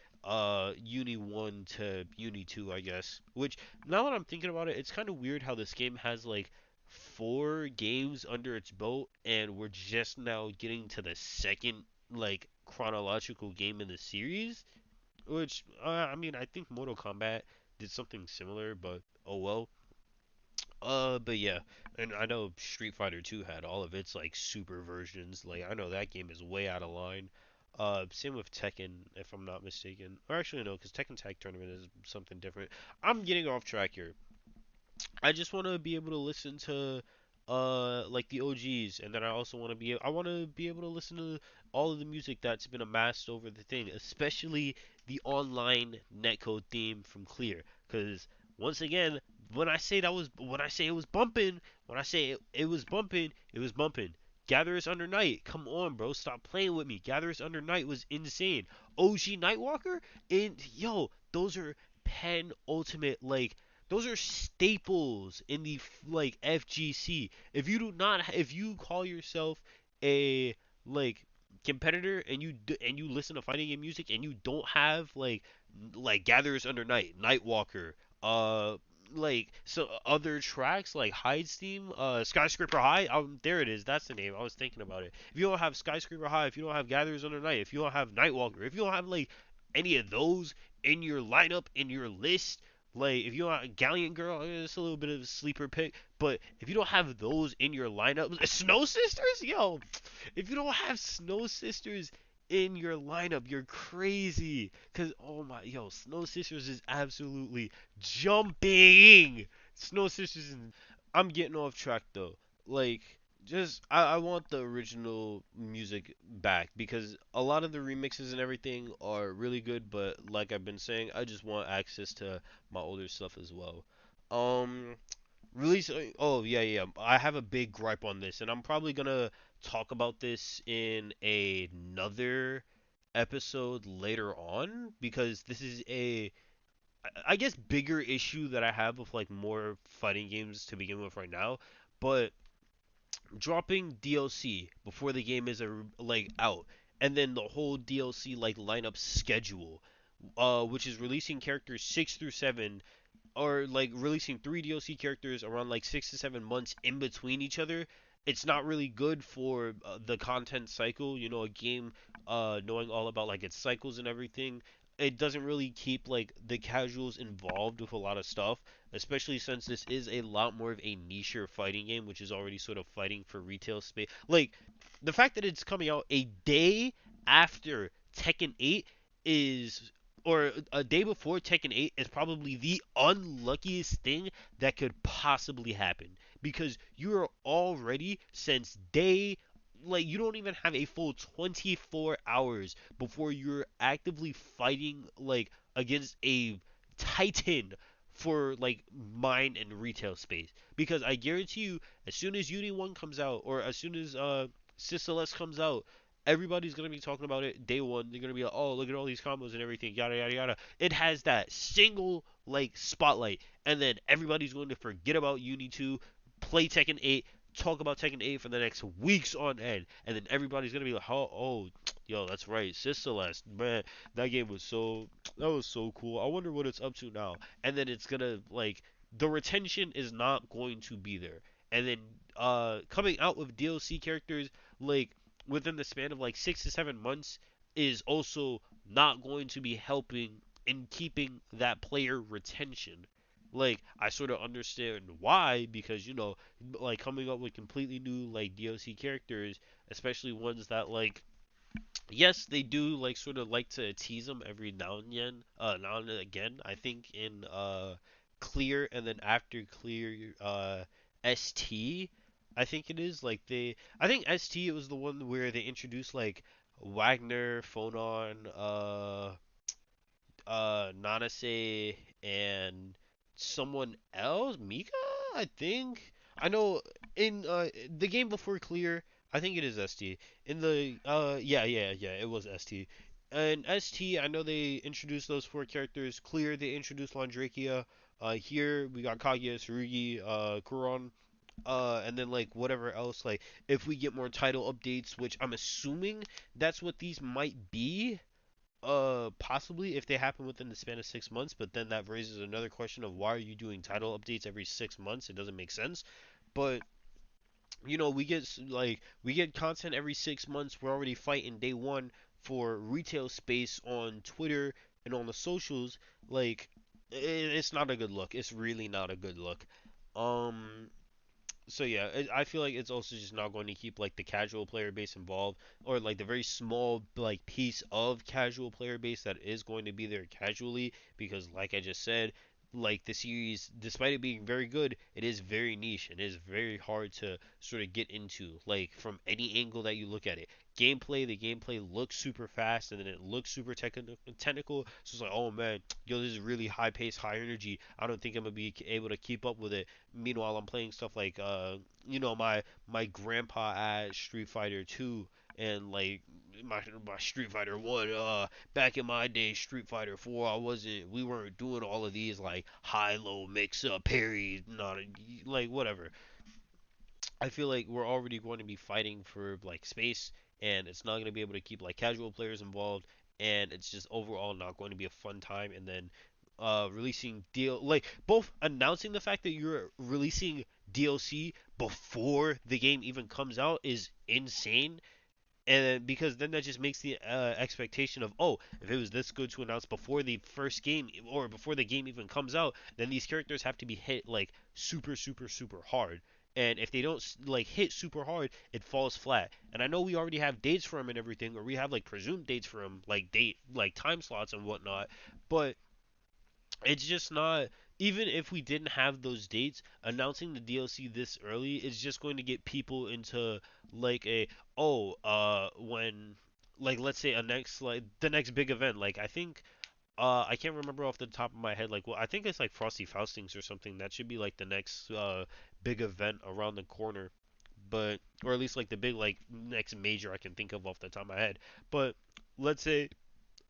Uni 1 to Uni 2, I guess. Which now that I'm thinking about it, it's kind of weird how this game has like 4 games under its belt, and we're just now getting to the second like chronological game in the series. Which I mean, I think Mortal Kombat did something similar, but oh well. But yeah, and I know Street Fighter 2 had all of its like super versions. Like I know that game is way out of line. Same with Tekken, if I'm not mistaken. Or actually no, because Tekken Tag Tournament is something different. I'm getting off track here. I just want to be able to listen to like the OGs, and then I want to be able to listen to all of the music that's been amassed over the thing, especially the online netcode theme from Clear, cuz once again, when I say it was bumping, when I say it was bumping, it was bumping. Gatherers Under Night, come on, bro, stop playing with me. Gatherers Under Night was insane. OG Nightwalker, and yo, those are pen ultimate, like those are staples in the like FGC. If you call yourself a like competitor, and and you listen to fighting game music, and you don't have like Gatherers Under Night, Nightwalker, uh like so other tracks like Hyde's theme, Skyscraper High, there it is, that's the name. I was thinking about it. If you don't have Skyscraper High, if you don't have Gatherers Under Night, if you don't have Nightwalker, if you don't have like any of those in your lineup, in your list, like if you don't have Galleon Girl, it's a little bit of a sleeper pick, but if you don't have those in your lineup, Snow Sisters, yo, if you don't have Snow Sisters in your lineup, you're crazy. Cause oh my, yo, Snow Sisters is absolutely jumping. Snow Sisters, I'm getting off track though. Like, just I want the original music back, because a lot of the remixes and everything are really good, but like I've been saying, I just want access to my older stuff as well. Um, Release. Oh yeah, yeah. I have a big gripe on this, and I'm probably gonna talk about this in another episode later on, because this is I guess, bigger issue that I have with like more fighting games to begin with right now. But dropping DLC before the game is like out, and then the whole DLC like lineup schedule, which is releasing characters 6 through 7, or like releasing 3 DLC characters around like 6 to 7 months in between each other. It's not really good for the content cycle. A game knowing all about like its cycles and everything. It doesn't really keep like the casuals involved with a lot of stuff, especially since this is a lot more of a niche fighting game, which is already sort of fighting for retail space. Like the fact that it's coming out a day after Tekken 8 is, or a day before Tekken 8, is probably the unluckiest thing that could possibly happen, because you are already, since day, like you don't even have a full 24 hours before you're actively fighting like against a titan for like mine and retail space. Because I guarantee you, as soon as Uni 1 comes out, or as soon as Celes comes out, everybody's gonna be talking about it day one. They're gonna be like, oh, look at all these combos and everything, yada yada yada. It has that single like spotlight, and then everybody's going to forget about Uni 2, play Tekken 8, talk about Tekken 8 for the next weeks on end, and then everybody's gonna be like, oh, yo, that's right, Celes, man, that game was so cool. I wonder what it's up to now. And then it's gonna like the retention is not going to be there. And then coming out with DLC characters like within the span of like 6 to 7 months is also not going to be helping in keeping that player retention. Like I sort of understand why, because like coming up with completely new like DLC characters, especially ones that like yes, they do like sort of like to tease them every now and again. I think in Clear and then after Clear ST, I think it is like I think ST it was the one where they introduced like Wagner, Phonon, Nanase, and someone else, Mika, I think. I know in the game before Clear, I think it is ST. In the yeah, it was ST. And ST, I know they introduced those four characters. Clear, they introduced Landrakia. Here we got Kaguya, Tsurugi, Kuron, and then like whatever else. Like if we get more title updates, which I'm assuming that's what these might be, possibly if they happen within the span of 6 months, but then that raises another question of why are you doing title updates every 6 months? It doesn't make sense. But we get content every 6 months. We're already fighting day one for retail space on Twitter and on the socials. Like it's not a good look. It's really not a good look. Um, so yeah, I feel like it's also just not going to keep like the casual player base involved, or like the very small like piece of casual player base that is going to be there casually, because like I just said, like the series, despite it being very good, it is very niche and it is very hard to sort of get into, like from any angle that you look at it. The gameplay looks super fast and then it looks super technical. So it's like, oh man, yo, this is really high pace, high energy. I don't think I'm gonna be able to keep up with it. Meanwhile, I'm playing stuff like my grandpa at Street Fighter 2 and like my Street Fighter 1. Back in my day, Street Fighter 4, we weren't doing all of these like high low mix up parry, not like whatever. I feel like we're already going to be fighting for like space, and it's not going to be able to keep like casual players involved, and it's just overall not going to be a fun time. And then releasing deal like both announcing the fact that you're releasing DLC before the game even comes out is insane. And because then that just makes the expectation of, oh, if it was this good to announce before the first game or before the game even comes out, then these characters have to be hit like super super super hard. And if they don't like hit super hard, it falls flat. And I know we already have dates for them and everything, or we have like presumed dates for them, like time slots and whatnot. But it's just not, even if we didn't have those dates, announcing the DLC this early is just going to get people into like a, oh, when, like, let's say a next, like the next big event, like I think I can't remember off the top of my head, like, well, I think it's like Frosty Faustings or something. That should be like the next big event around the corner. But or at least like the big like next major I can think of off the top of my head. But let's say,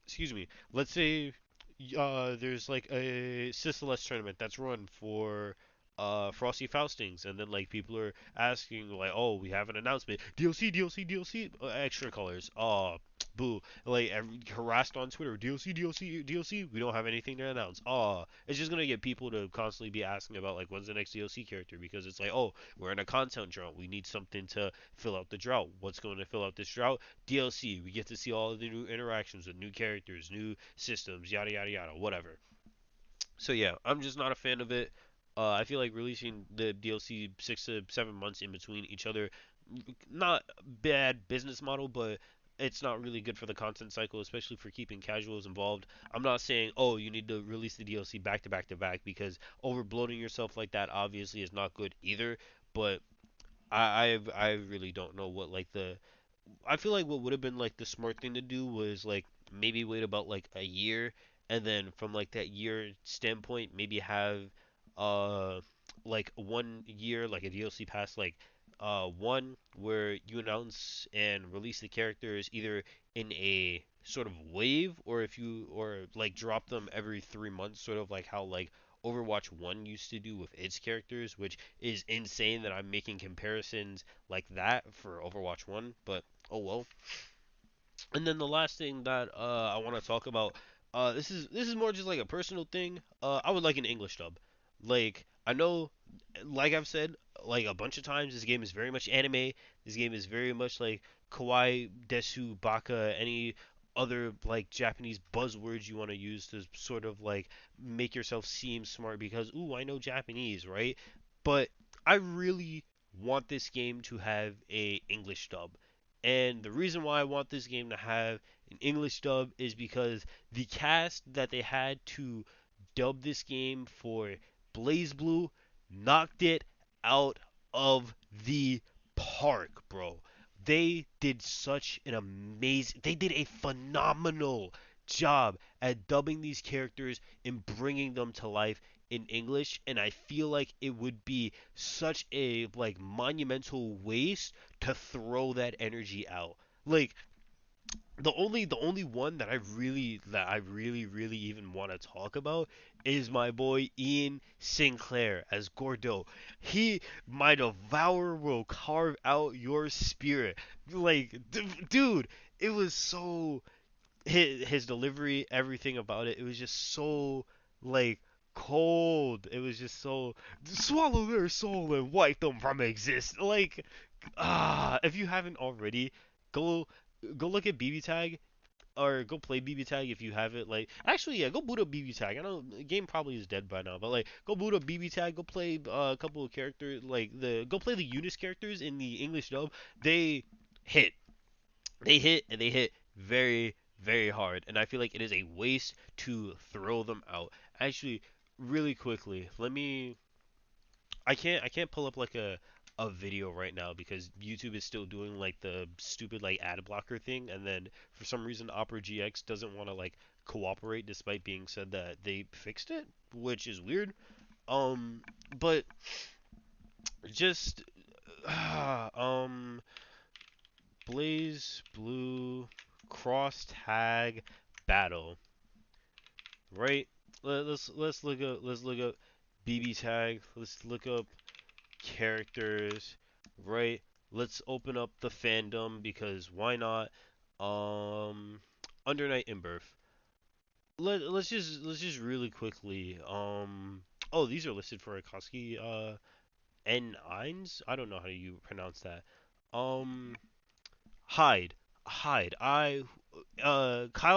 excuse me, let's say there's like a Celes tournament that's run for Frosty Faustings, and then like people are asking like, oh, we have an announcement, DLC, DLC, DLC, extra colors. Oh, boo! Like harassed on Twitter, DLC, DLC, DLC. We don't have anything to announce. Oh, it's just gonna get people to constantly be asking about like when's the next DLC character, because it's like, oh, we're in a content drought. We need something to fill out the drought. What's going to fill out this drought? DLC. We get to see all of the new interactions with new characters, new systems, yada yada yada, whatever. So yeah, I'm just not a fan of it. I feel like releasing the DLC 6 to 7 months in between each other, not bad business model, but it's not really good for the content cycle, especially for keeping casuals involved. I'm not saying, oh, you need to release the DLC back to back to back, because over bloating yourself like that obviously is not good either. But I really don't know what like the I feel like what would have been like the smart thing to do was like maybe wait about like a year, and then from like that year standpoint maybe have uh like 1 year like a DLC pass like one where you announce and release the characters either in a sort of wave, or if you or like drop them every 3 months, sort of like how like Overwatch 1 used to do with its characters, which is insane that I'm making comparisons like that for Overwatch 1, but oh well. And then the last thing that I want to talk about, this is more just like a personal thing. I would like an English dub. Like I know, like I've said like a bunch of times, this game is very much anime. This game is very much like kawaii, desu, baka, any other like Japanese buzzwords you want to use to sort of like make yourself seem smart because ooh, I know Japanese, right? But I really want this game to have a English dub. And the reason why I want this game to have an English dub is because the cast that they had to dub this game for Blaze Blue knocked it out of the park, bro. They did a phenomenal job at dubbing these characters and bringing them to life in English, and I feel like it would be such a like monumental waste to throw that energy out. Like the only one that I really even want to talk about is my boy Ian Sinclair as Gordo. He my devourer will carve out your spirit. Like dude, it was so his delivery, everything about it, it was just so like cold. It was just so swallow their soul and wipe them from exist. Like if you haven't already, go go look at BB Tag or go play BB Tag if you have it. Like actually, yeah, go boot up BB Tag. I know the game probably is dead by now, but like go boot up BB Tag. Go play a couple of characters. Like the go play the Eunice characters in the English dub. They hit and they hit very, very hard. And I feel like it is a waste to throw them out. Actually, really quickly, let me. I can't pull up like a video right now because YouTube is still doing like the stupid like ad blocker thing, and then for some reason Opera GX doesn't want to like cooperate despite being said that they fixed it, which is weird. Um, but just um Blaze Blue cross tag battle, right? Let's look up BB tag. Let's look up characters, right? Let's open up the fandom because why not? Um, Under Night in Birth. Let's just really quickly. Oh, these are listed for Akatsuki. N9s. I don't know how you pronounce that. Um, Hyde. Hyde. Kyle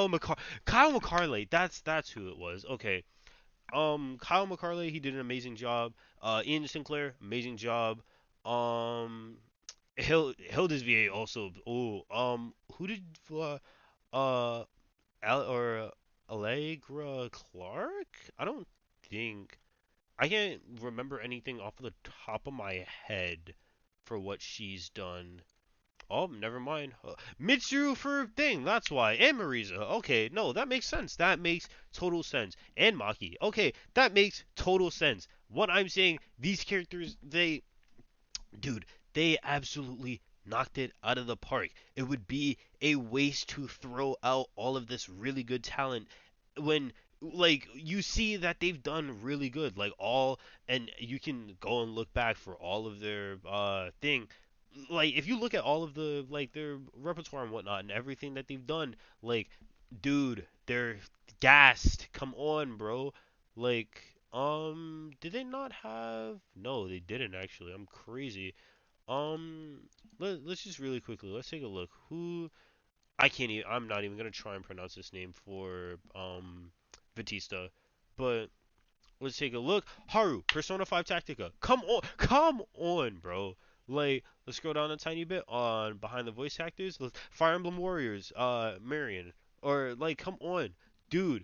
McCarley. That's who it was. Okay. Kyle McCarley, he did an amazing job. Ian Sinclair, amazing job. Um, Hilda's VA also. Oh, who did uh or Allegra Clark? I don't think I can't remember anything off the top of my head for what she's done. Oh, never mind. Mitsuru for thing, that's why. And Marisa. Okay, no, that makes sense. That makes total sense. And Maki. Okay, that makes total sense. What I'm saying, these characters, dude, they absolutely knocked it out of the park. It would be a waste to throw out all of this really good talent when like you see that they've done really good like all and you can go and look back for all of their thing like if you look at all of the like their repertoire and whatnot and everything that they've done like dude they're gassed, come on bro. Like did they not have, no they didn't actually, I'm crazy. um let's just really quickly let's take a look who I can't even, I'm not even gonna try and pronounce this name for Batista, but let's take a look. Haru, Persona 5 Tactica. Come on, bro. Like, let's scroll down a tiny bit on behind the voice actors. Fire Emblem Warriors, Marion, or like, come on, dude.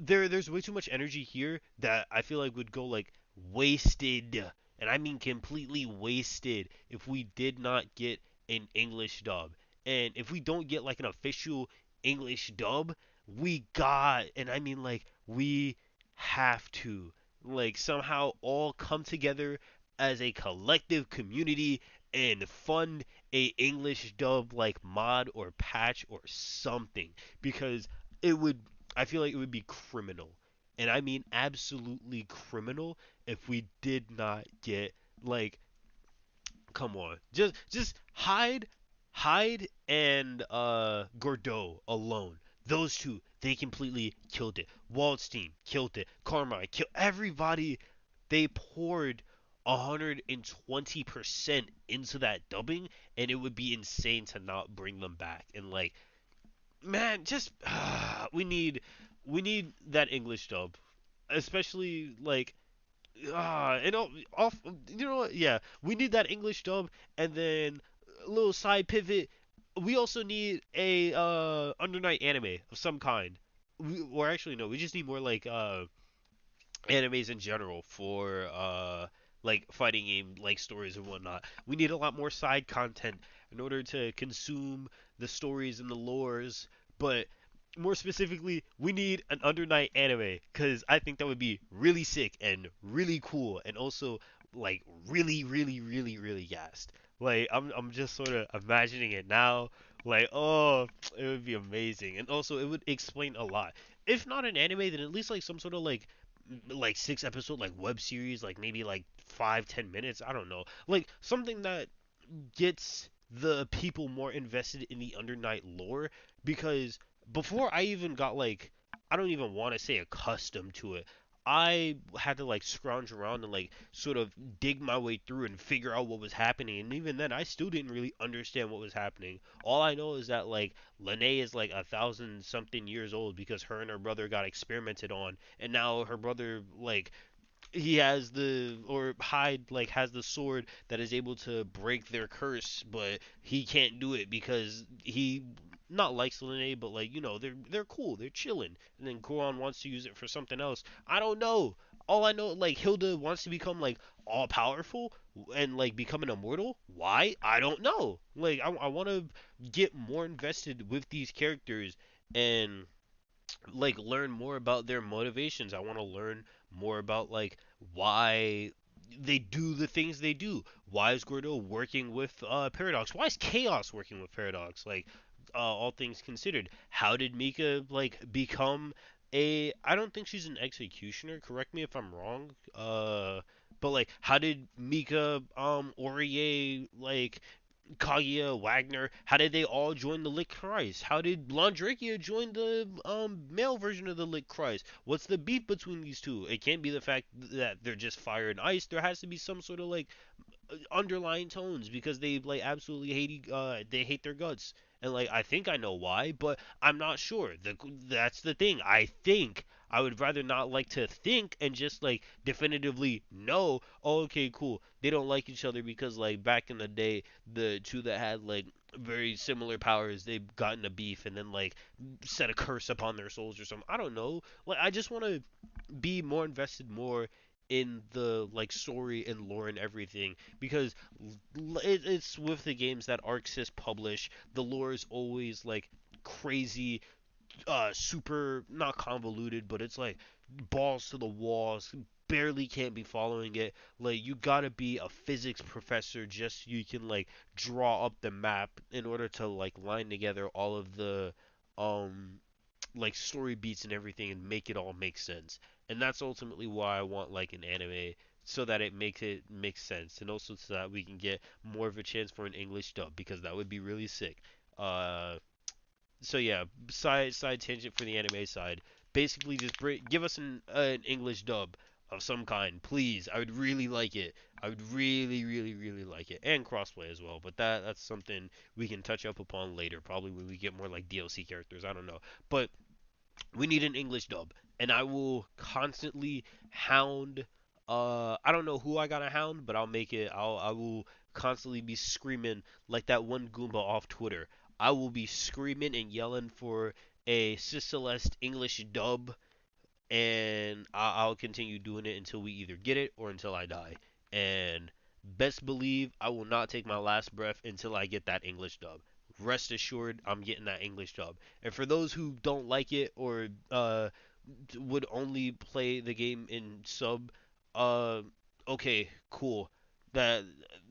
There's way too much energy here that I feel like would go like wasted, and I mean completely wasted if we did not get an English dub. And if we don't get like an official English dub, we got, and I mean like we have to like somehow all come together as a collective community and fund a English dub like mod or patch or something, because it would, I feel like it would be criminal, and I mean absolutely criminal, if we did not get like, come on, just Hyde and Gordeau alone. Those two, they completely killed it. Waldstein killed it. Carmine killed everybody. They poured 120% into that dubbing, and it would be insane to not bring them back. And like, man, just we need that English dub, especially like, off. You know what? Yeah, we need that English dub, and then a little side pivot. We also need a Under Night anime of some kind. Or actually, no, we just need more like animes in general for like fighting game like stories and whatnot. We need a lot more side content in order to consume the stories and the lores, but more specifically, we need an Under Night anime, because I think that would be really sick and really cool, and also like really, really, really, really gassed. Like I'm just sort of imagining it now. Like, oh, it would be amazing, and also it would explain a lot. If not an anime, then at least like some sort of like 6 episode like web series, like maybe like 5-10 minutes. I don't know, like something that gets the people more invested in the Under Night lore, because before I even got like, I don't even want to say accustomed to it. I had to like scrounge around and like sort of dig my way through and figure out what was happening, and even then I still didn't really understand what was happening. All I know is that like Lene is like 1,000 something years old because her and her brother got experimented on, and now her brother like, he has the, or Hyde like has the sword that is able to break their curse, but he can't do it because he not likes Lene, but like, they're cool, they're chilling, and then Goron wants to use it for something else. I don't know. All I know, like Hilda wants to become like all powerful and like become an immortal. Why? I don't know. Like I want to get more invested with these characters and like learn more about their motivations. I want to learn more about like why they do the things they do. Why is Gordo working with Paradox? Why is Chaos working with Paradox? Like, all things considered, how did Mika like become a? I don't think she's an executioner. Correct me if I'm wrong. But like, how did Mika, Aurier, like Kaguya, Wagner, how did they all join the Lit Christ? How did Blondrakia join the male version of the Lit Christ? What's the beef between these two? It can't be the fact that they're just fire and ice. There has to be some sort of like underlying tones, because they like absolutely they hate their guts. And like, I think I know why, but I'm not sure. That's the thing. I think I would rather not like to think and just like definitively know, oh, okay, cool, they don't like each other because like back in the day, the two that had like very similar powers, they've gotten a beef and then like set a curse upon their souls or something. I don't know. Like, I just want to be more invested more in the like story and lore and everything, because it's with the games that ArcSys publish, the lore is always like crazy, super not convoluted, but it's like balls to the walls, barely can't be following it. Like, you gotta be a physics professor just so you can like draw up the map in order to like line together all of the um like story beats and everything and make it all make sense. And that's ultimately why I want like an anime, so that it makes sense, and also so that we can get more of a chance for an English dub, because that would be really sick. Uh, so yeah, side tangent for the anime side. Basically, just give us an English dub of some kind, please. I would really like it. I would really, really, really like it, and crossplay as well. But that's something we can touch up upon later, probably when we get more like DLC characters. I don't know, but we need an English dub, and I will constantly hound. I don't know who I gotta hound, but I'll make it. I will constantly be screaming like that one Goomba off Twitter. I will be screaming and yelling for a Celes English dub, and I'll continue doing it until we either get it or until I die. And best believe I will not take my last breath until I get that English dub. Rest assured, I'm getting that English dub. And for those who don't like it, or would only play the game in sub, uh, okay, cool. that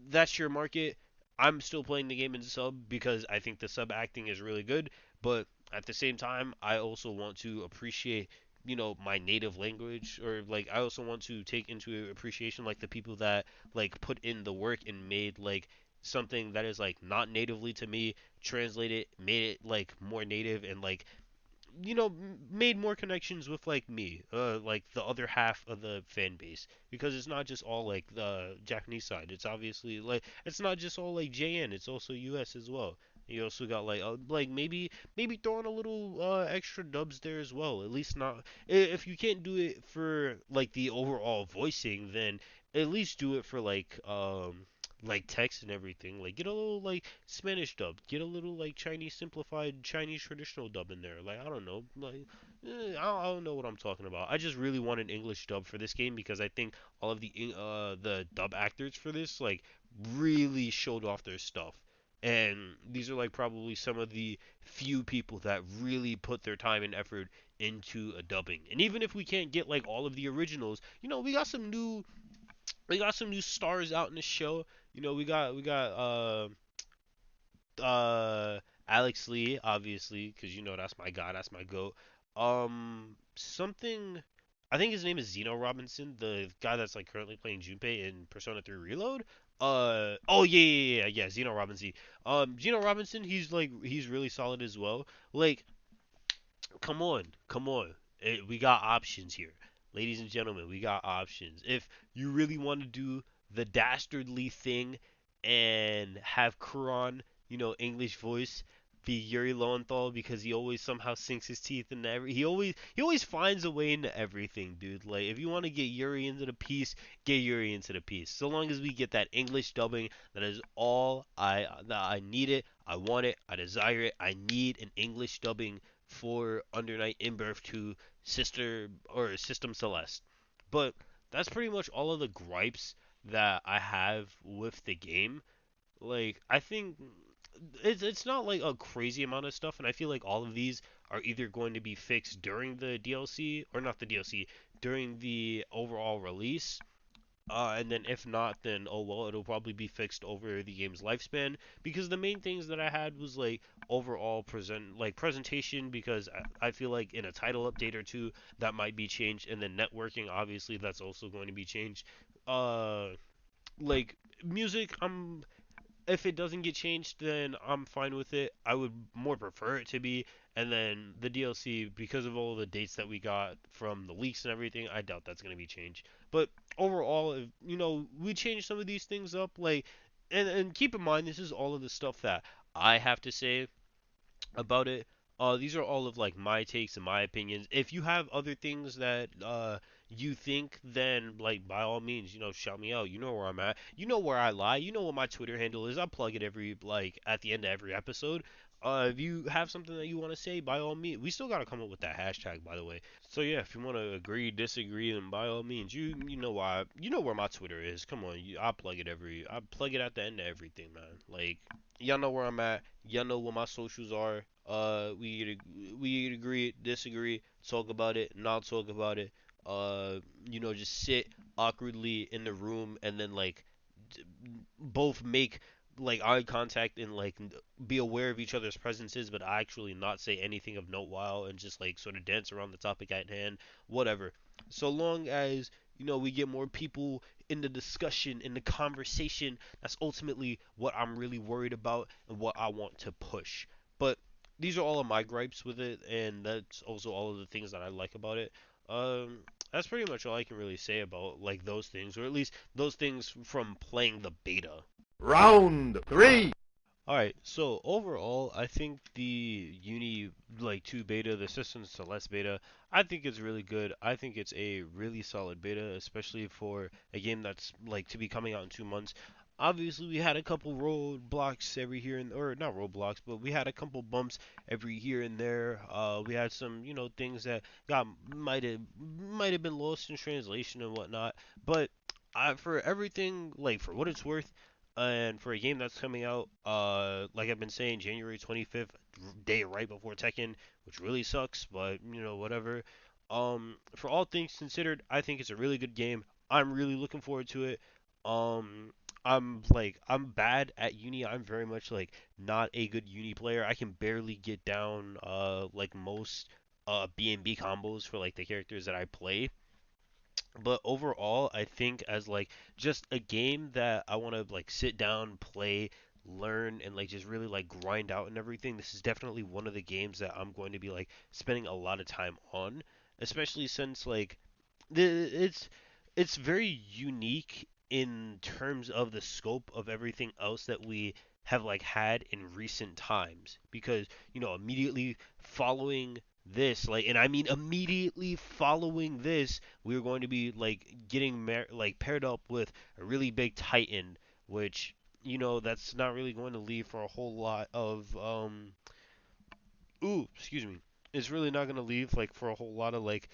that's your market. I'm still playing the game in sub because I think the sub acting is really good, but at the same time, I also want to appreciate my native language, or like I also want to take into appreciation like the people that like put in the work and made like something that is like not natively to me, translate it, made it like more native, and like made more connections with like me, like the other half of the fan base, because it's not just all like the Japanese side. It's obviously like it's not just all like JN. It's also US as well. You also got like maybe throwing a little extra dubs there as well. At least not if you can't do it for like the overall voicing, then at least do it for like text and everything. Like get a little like Spanish dub, get a little like Chinese simplified Chinese traditional dub in there. Like I don't know, like I don't know what I'm talking about. I just really want an English dub for this game because I think all of the dub actors for this like really showed off their stuff. And these are like probably some of the few people that really put their time and effort into a dubbing. And even if we can't get like all of the originals, we got some new stars out in the show. We got Alex Lee, obviously, because that's my guy, that's my goat. Something, I think his name is Zeno Robinson, the guy that's like currently playing Junpei in Persona 3 Reload. Oh yeah, yeah, yeah, yeah, Zeno Robinson. Zeno Robinson, he's really solid as well. Like, come on, come on. We got options here. Ladies and gentlemen, we got options. If you really want to do the dastardly thing and have Kuron, English voice, be Yuri Lowenthal because he always somehow sinks his teeth into he always finds a way into everything, dude. Like if you want to get Yuri into the piece, get Yuri into the piece. So long as we get that English dubbing, that is all I need it. I want it. I desire it. I need an English dubbing for Under Night in Birth to Sister or System Celeste. But that's pretty much all of the gripes that I have with the game. Like I think it's not like a crazy amount of stuff, and I feel like all of these are either going to be fixed during the DLC or not the DLC during the overall release. And then if not, then oh well, it'll probably be fixed over the game's lifespan. Because the main things that I had was like overall presentation. Because I feel like in a title update or two that might be changed, and then networking obviously that's also going to be changed. Uh, like music, if it doesn't get changed, then I'm fine with it. I would more prefer it to be. And then the DLC, because of all the dates that we got from the leaks and everything, I doubt that's going to be changed. But overall, if, we change some of these things up, like, and keep in mind, this is all of the stuff that I have to say about it. These are all of like my takes and my opinions. If you have other things that you think, then like by all means, shout me out. You know where I'm at. You know where I lie. You know what my Twitter handle is. I plug it every like at the end of every episode. If you have something that you want to say, by all means, we still gotta come up with that hashtag, by the way. So yeah, if you want to agree, disagree, then by all means, you know why, you know where my Twitter is. Come on, I plug it at the end of everything, man. Like y'all know where I'm at. Y'all know what my socials are. We agree, disagree, talk about it, not talk about it. Just sit awkwardly in the room and then like both make like eye contact and like be aware of each other's presences, but actually not say anything of note while and just like sort of dance around the topic at hand. Whatever. So long as we get more people in the discussion, in the conversation, that's ultimately what I'm really worried about and what I want to push. But these are all of my gripes with it, and that's also all of the things that I like about it. Um, that's pretty much all I can really say about like those things, or at least those things from playing the beta. Round 3. Alright, so overall, I think the Uni like 2 beta, the System Celeste beta, I think it's really good. I think it's a really solid beta, especially for a game that's like to be coming out in 2 months. Obviously, we had a couple roadblocks every here and or not roadblocks, but we had a couple bumps every here and there. We had some, things that got might have been lost in translation and whatnot. But for everything, like for what it's worth, and for a game that's coming out, like I've been saying, January 25th, day right before Tekken, which really sucks, but whatever. For all things considered, I think it's a really good game. I'm really looking forward to it. Um, I'm bad at uni. I'm very much like not a good uni player. I can barely get down like most B&B combos for like the characters that I play. But overall, I think as like just a game that I want to like sit down, play, learn, and like just really like grind out and everything, this is definitely one of the games that I'm going to be like spending a lot of time on, especially since like the it's very unique in terms of the scope of everything else that we have like had in recent times because immediately following this like and I mean immediately following this we were going to be like getting like paired up with a really big titan which that's not really going to leave for a whole lot of excuse me. It's really not gonna leave like for a whole lot of like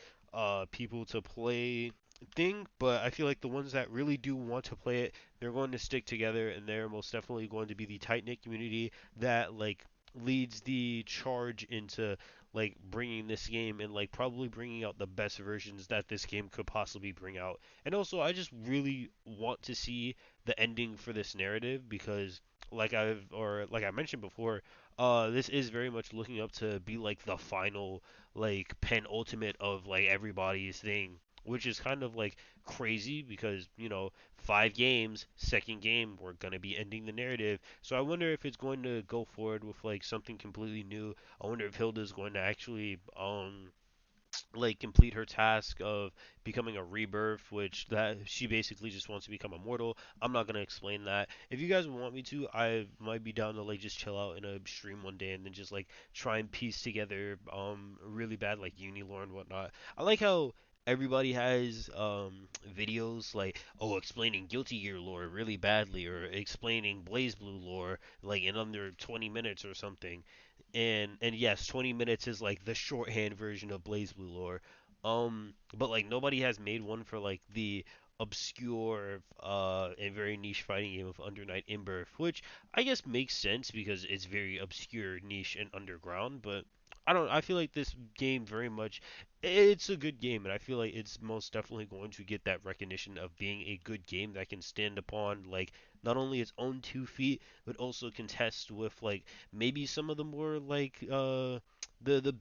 people to play thing, but I feel like the ones that really do want to play it, they're going to stick together and they're most definitely going to be the tight knit community that like leads the charge into like bringing this game and like probably bringing out the best versions that this game could possibly bring out. And also I just really want to see the ending for this narrative because like I mentioned before, this is very much looking up to be like the final, like penultimate of like everybody's thing, which is kind of like crazy because 5 games, second game, we're gonna be ending the narrative. So I wonder if it's going to go forward with like something completely new. I wonder if Hilda's going to actually like complete her task of becoming a rebirth, which that she basically just wants to become immortal. I'm not gonna explain that. If you guys want me to, I might be down to like just chill out in a stream one day and then just like try and piece together really bad like uni lore and whatnot. I like how everybody has videos like explaining Guilty Gear lore really badly or explaining Blaze Blue lore like in under 20 minutes or something and yes, 20 minutes is like the shorthand version of Blaze Blue lore. But like nobody has made one for like the obscure and very niche fighting game of Under Night In-Birth, which I guess makes sense because it's very obscure, niche, and underground. But I feel like this game very much. It's a good game, and I feel like it's most definitely going to get that recognition of being a good game that can stand upon like not only its own 2 feet, but also contest with like maybe some of the more like the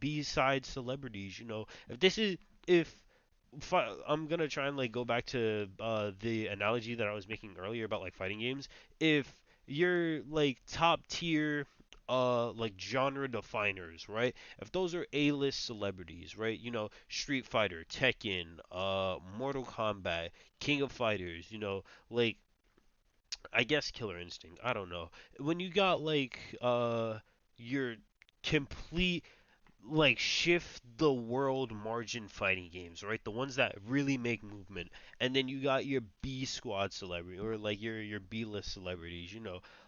B-side celebrities. If this is if I'm gonna try and like go back to the analogy that I was making earlier about like fighting games. If you're like top tier like genre definers, right? If those are A-list celebrities, right? Street Fighter, Tekken, Mortal Kombat, King of Fighters, like I guess Killer Instinct. I don't know. When you got like your complete like shift the world margin fighting games, right? The ones that really make movement. And then you got your B squad celebrity or like your B list celebrities,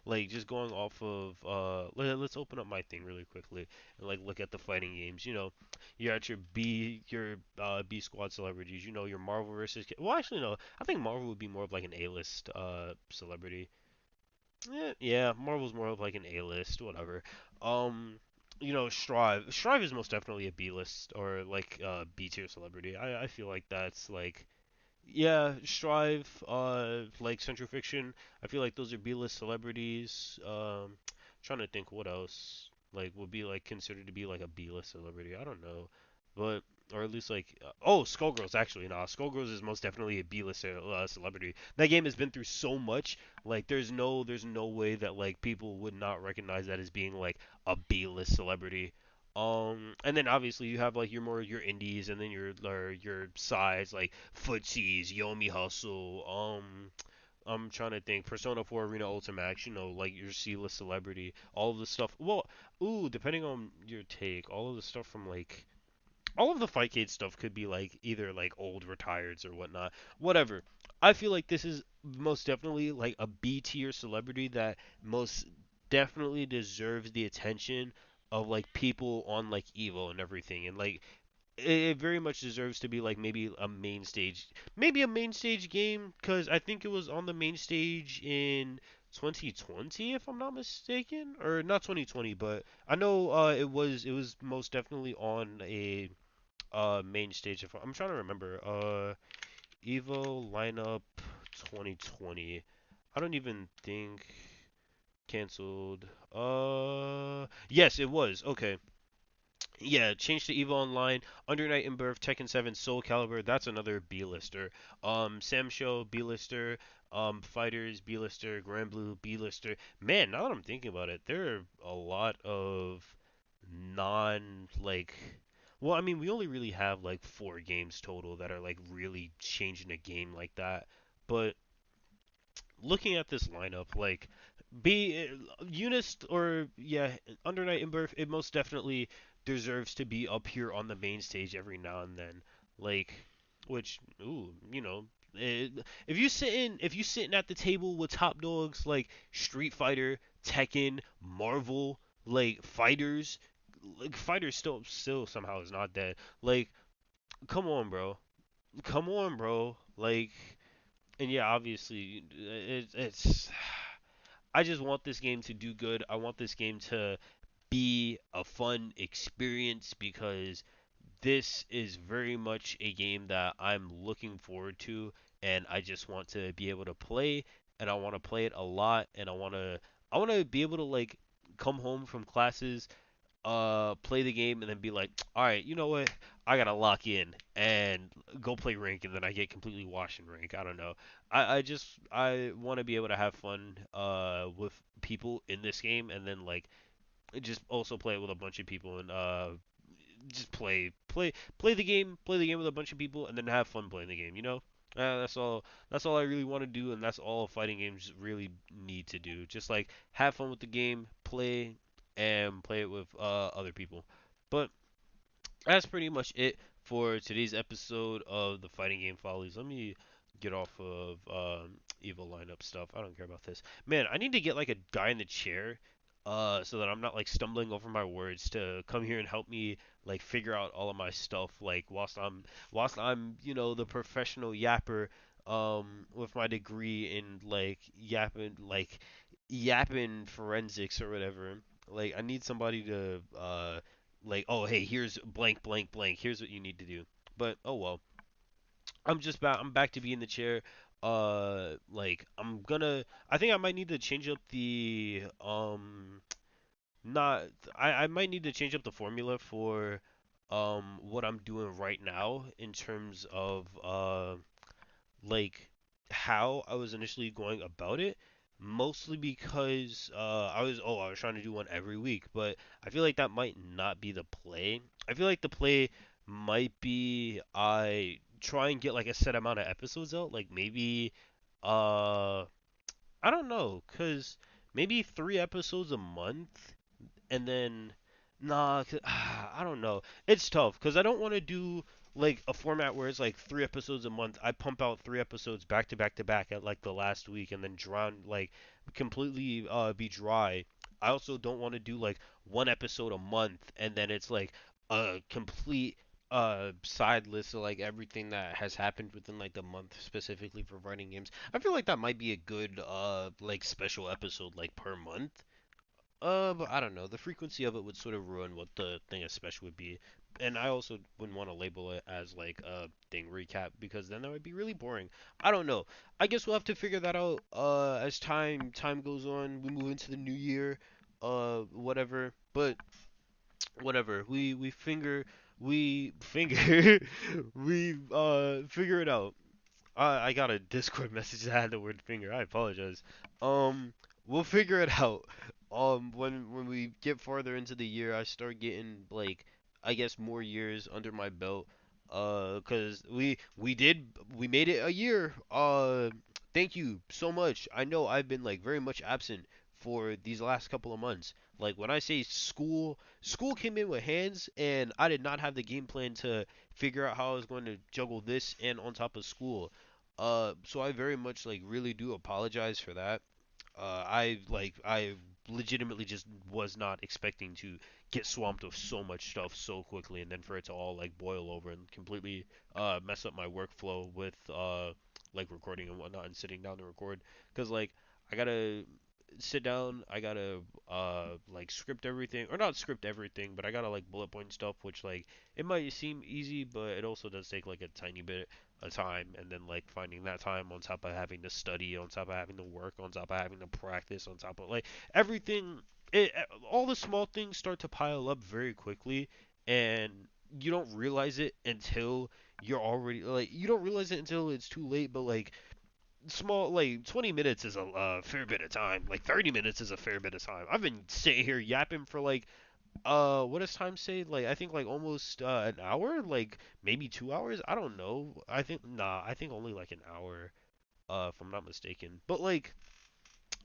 like just going off of let's open up my thing really quickly and like look at the fighting games, you got your B squad celebrities, your Marvel versus well actually no, I think Marvel would be more of like an A list celebrity. Yeah, Marvel's more of like an A-list, whatever. Um, Strive. Strive is most definitely a B-list or like B-tier celebrity. I feel like that's like yeah, Strive, like Central Fiction. I feel like those are B-list celebrities. Trying to think what else like would be like considered to be like a B-list celebrity. I don't know, but or at least like Skullgirls actually. Nah, Skullgirls is most definitely a B-list celebrity. That game has been through so much. Like there's no way that like people would not recognize that as being like a B-list celebrity. And then obviously you have like your indies, and then your sides like Footsies, Yomi Hustle. I'm trying to think. Persona 4 Arena Ultimax, like your C-list celebrity, all of the stuff. Well, depending on your take, all of the stuff from like all of the Fightcade stuff could be like either like old retireds or whatnot. Whatever. I feel like this is most definitely like a B tier celebrity that most definitely deserves the attention of like people on like Evo and everything. And like it very much deserves to be like maybe a main stage game because I think it was on the main stage in 2020 if I'm not mistaken, or not 2020, but I know it was most definitely on a main stage. If I'm trying to remember, Evo lineup 2020. I don't even think canceled. Yes, it was. Okay. Yeah, change to Evo Online, Under Night in Birth, Tekken 7, Soul Calibur. That's another B-lister. Sam Show B-lister. Fighters B-lister, Grand Blue B-lister. Man, now that I'm thinking about it, there are a lot of non like. Well, I mean, we only really have like 4 games total that are like really changing a game like that. But looking at this lineup, like be Eunice or yeah, Under Night in Birth, it most definitely deserves to be up here on the main stage every now and then. Like, which ooh, if you sitting at the table with top dogs like Street Fighter, Tekken, Marvel, like fighters still somehow is not dead. Like, come on, bro. Come on, bro. Like, and yeah, obviously, it's. I just want this game to do good. I want this game to be a fun experience because this is very much a game that I'm looking forward to, and I just want to be able to play, and I want to play it a lot, and I want to be able to like come home from classes, play the game and then be like, all right, you know what? I gotta lock in and go play rank, and then I get completely washed in rank. I don't know. I want to be able to have fun with people in this game, and then like just also play it with a bunch of people and just play the game with a bunch of people, and then have fun playing the game. You know. That's all. That's all I really want to do, and that's all fighting games really need to do. Just like have fun with the game, and play it with other people. But that's pretty much it for today's episode of the Fighting Game Follies. Let me get off of evil lineup stuff. I don't care about this. Man, I need to get like a guy in the chair so that I'm not like stumbling over my words to come here and help me like figure out all of my stuff like whilst I'm the professional yapper with my degree in yapping forensics or whatever. Like I need somebody to like, oh hey, here's blank blank blank. Here's what you need to do. But oh well. I'm back to be in the chair. Like I think I might need to change up the not I might need to change up the formula for what I'm doing right now in terms of like how I was initially going about it, mostly because I was trying to do one every week, but I feel like that might not be the play. I feel like the play might be I try and get like a set amount of episodes out, like maybe uh I don't know, 'cause maybe 3 episodes a month and then nah, I don't know. It's tough because I don't want to do like a format where it's like 3 episodes a month. I pump out 3 episodes back to back to back at like the last week and then drown like completely be dry. I also don't want to do like 1 episode a month and then it's like a complete side list of like everything that has happened within like the month specifically for writing games. I feel like that might be a good like special episode like per month, but I don't know. The frequency of it would sort of ruin what the thing as special would be. And I also wouldn't want to label it as like a thing recap because then that would be really boring. I don't know. I guess we'll have to figure that out as time goes on. We move into the new year, whatever. But whatever. We finger we figure it out. I got a Discord message that had the word finger. I apologize. We'll figure it out. When we get farther into the year, I start getting like, I guess more years under my belt. 'Cause we made it a year. Thank you so much. I know I've been like very much absent for these last couple of months. Like when I say school came in with hands, and I did not have the game plan to figure out how I was going to juggle this and on top of school. So I very much like really do apologize for that. I legitimately just was not expecting to get swamped with so much stuff so quickly, and then for it to all like boil over and completely mess up my workflow with like recording and whatnot and sitting down to record. Cause like I gotta sit down. I gotta like script everything, or not script everything, but I gotta like bullet point stuff, which like it might seem easy, but it also does take like a tiny bit of time. And then like finding that time on top of having to study, on top of having to work, on top of having to practice, on top of like everything. It, all the small things start to pile up very quickly, and you don't realize it until you're already like you don't realize it until it's too late. But like small like 20 minutes is a fair bit of time. Like 30 minutes is a fair bit of time. I've been sitting here yapping for like what does time say? Like I think like almost an hour, like maybe 2 hours. I don't know. I think only like an hour if I'm not mistaken. But like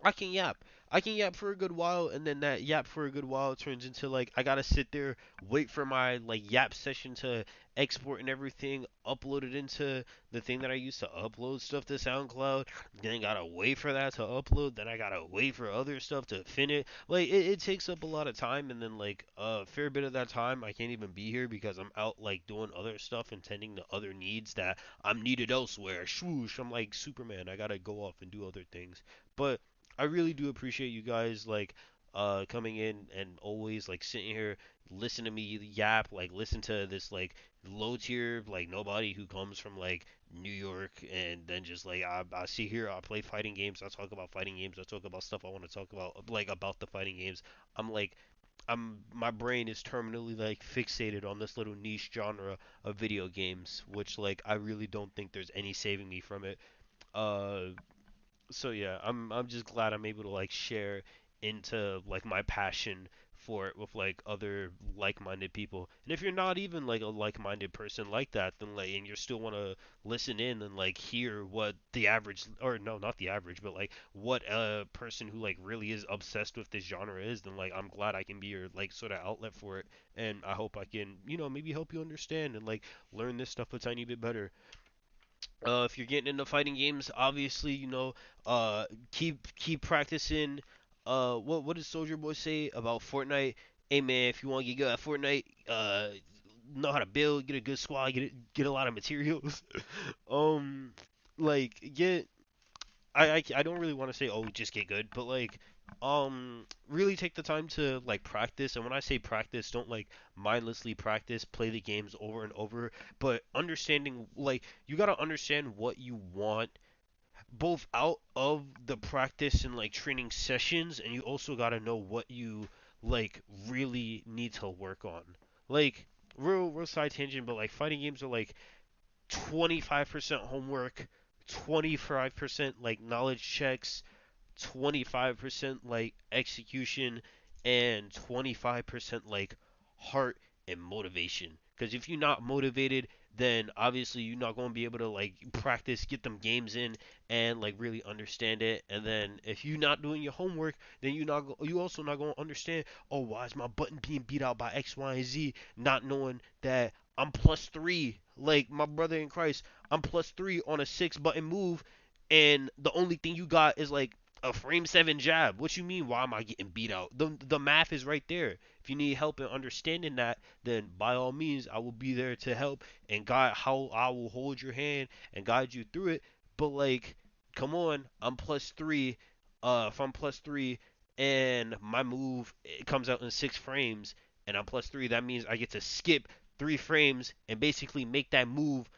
I can yap. I can yap for a good while, and then that yap for a good while turns into like I gotta sit there, wait for my like yap session to export and everything, upload it into the thing that I use to upload stuff to SoundCloud. Then gotta wait for that to upload. Then I gotta wait for other stuff to finish. Like it takes up a lot of time, and then like a fair bit of that time I can't even be here because I'm out like doing other stuff and tending to other needs that I'm needed elsewhere. Swoosh! I'm like Superman. I gotta go off and do other things, but I really do appreciate you guys like coming in and always like sitting here listen to me yap, like listen to this like low tier like nobody who comes from like New York, and then just like I see here I play fighting games, I talk about fighting games, I talk about stuff I want to talk about like about the fighting games. I'm like my brain is terminally like fixated on this little niche genre of video games, which like I really don't think there's any saving me from it. Uh so yeah, I'm just glad I'm able to like share into like my passion for it with like other like-minded people. And if you're not even like a like-minded person like that, then like and you still want to listen in and like hear what the average or no, not the average, but like what a person who like really is obsessed with this genre is, then like I'm glad I can be your like sort of outlet for it. And I hope I can, maybe help you understand and like learn this stuff a tiny bit better. If you're getting into fighting games, obviously, keep practicing. What did Soldier Boy say about Fortnite? Hey man, if you want to get good at Fortnite, know how to build, get a good squad, get a lot of materials. um, like get I don't really want to say oh just get good, but like really take the time to like practice. And when I say practice, don't like mindlessly practice, play the games over and over, but understanding like you got to understand what you want both out of the practice and like training sessions, and you also got to know what you like really need to work on. Like real side tangent, but like fighting games are like 25% homework, 25% like knowledge checks, 25% like execution, and 25% like heart and motivation. Because if you're not motivated, then obviously you're not going to be able to like practice, get them games in, and like really understand it. And then if you're not doing your homework, then you also not going to understand. Oh, why is my button being beat out by X, Y, and Z? Not knowing that I'm +3, like my brother in Christ. I'm +3 on a 6 button move, and the only thing you got is like a frame 7 jab. What you mean? Why am I getting beat out? The math is right there. If you need help in understanding that, then by all means, I will be there to help and guide how I will hold your hand and guide you through it. But like, come on, I'm +3. If I'm +3 and my move it comes out in 6 frames and I'm +3, that means I get to skip 3 frames and basically make that move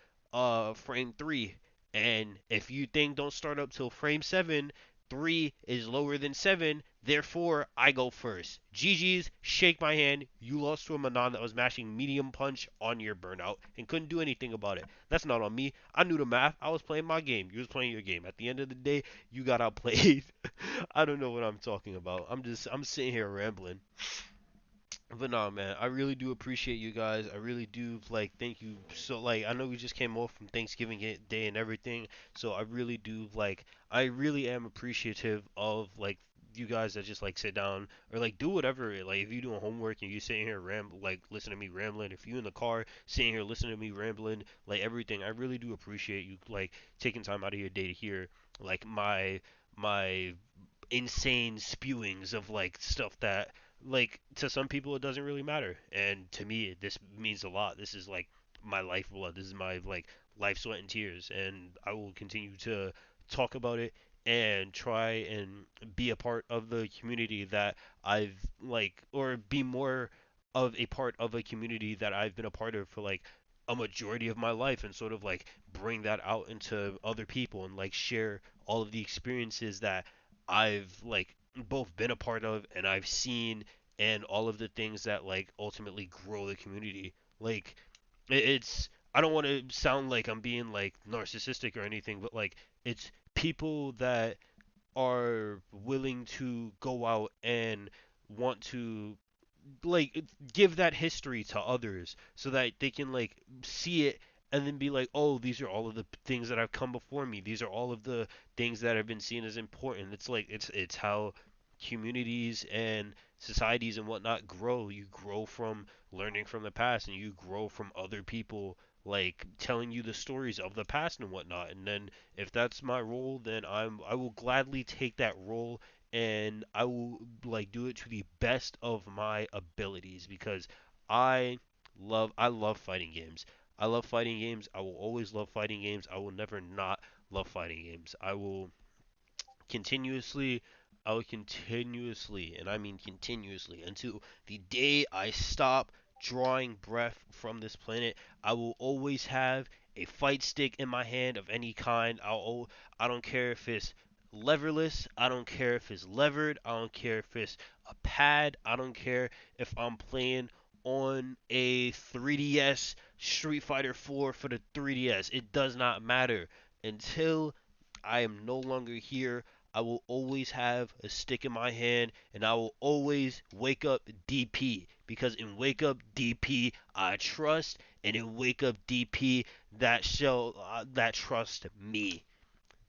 frame 3. And if you think don't start up till frame 7, 3 is lower than 7, therefore I go first. GG's, shake my hand. You lost to a Manon that was mashing medium punch on your burnout and couldn't do anything about it. That's not on me. I knew the math. I was playing my game. You was playing your game. At the end of the day, you got outplayed. I don't know what I'm talking about. I'm sitting here rambling. But no, man, I really do appreciate you guys. I really do like thank you. So like I know we just came off from Thanksgiving Day and everything, so I really do like I really am appreciative of like you guys that just like sit down or like do whatever. Like if you doing homework and you sitting here ramble like listen to me rambling, if you in the car sitting here listening to me rambling, like everything, I really do appreciate you like taking time out of your day to hear like my insane spewings of like stuff that like to some people it doesn't really matter, and to me this means a lot. This is like my lifeblood, this is my like life, sweat, and tears, and I will continue to talk about it and try and be a part of the community that I've like, or be more of a part of a community that I've been a part of for like a majority of my life, and sort of like bring that out into other people and like share all of the experiences that I've like both been a part of and I've seen, and all of the things that like ultimately grow the community. Like it's, I don't want to sound like I'm being like narcissistic or anything, but like it's people that are willing to go out and want to like give that history to others so that they can like see it and then be like, oh, these are all of the things that have come before me. These are all of the things that have been seen as important. It's like it's how communities and societies and whatnot grow. You grow from learning from the past, and you grow from other people like telling you the stories of the past and whatnot. And then if that's my role, then I will gladly take that role, and I will like do it to the best of my abilities, because I I love fighting games. I love fighting games. I will always love fighting games. I will never not love fighting games. Continuously, I will continuously, and I mean continuously, until the day I stop drawing breath from this planet. I will always have a fight stick in my hand of any kind. I don't care if it's leverless. I don't care if it's levered. I don't care if it's a pad. I don't care if I'm playing on a 3DS Street Fighter 4 for the 3DS. It does not matter until I am no longer here. I will always have a stick in my hand, and I will always wake up DP, because in wake up DP I trust, and in wake up DP that trust me.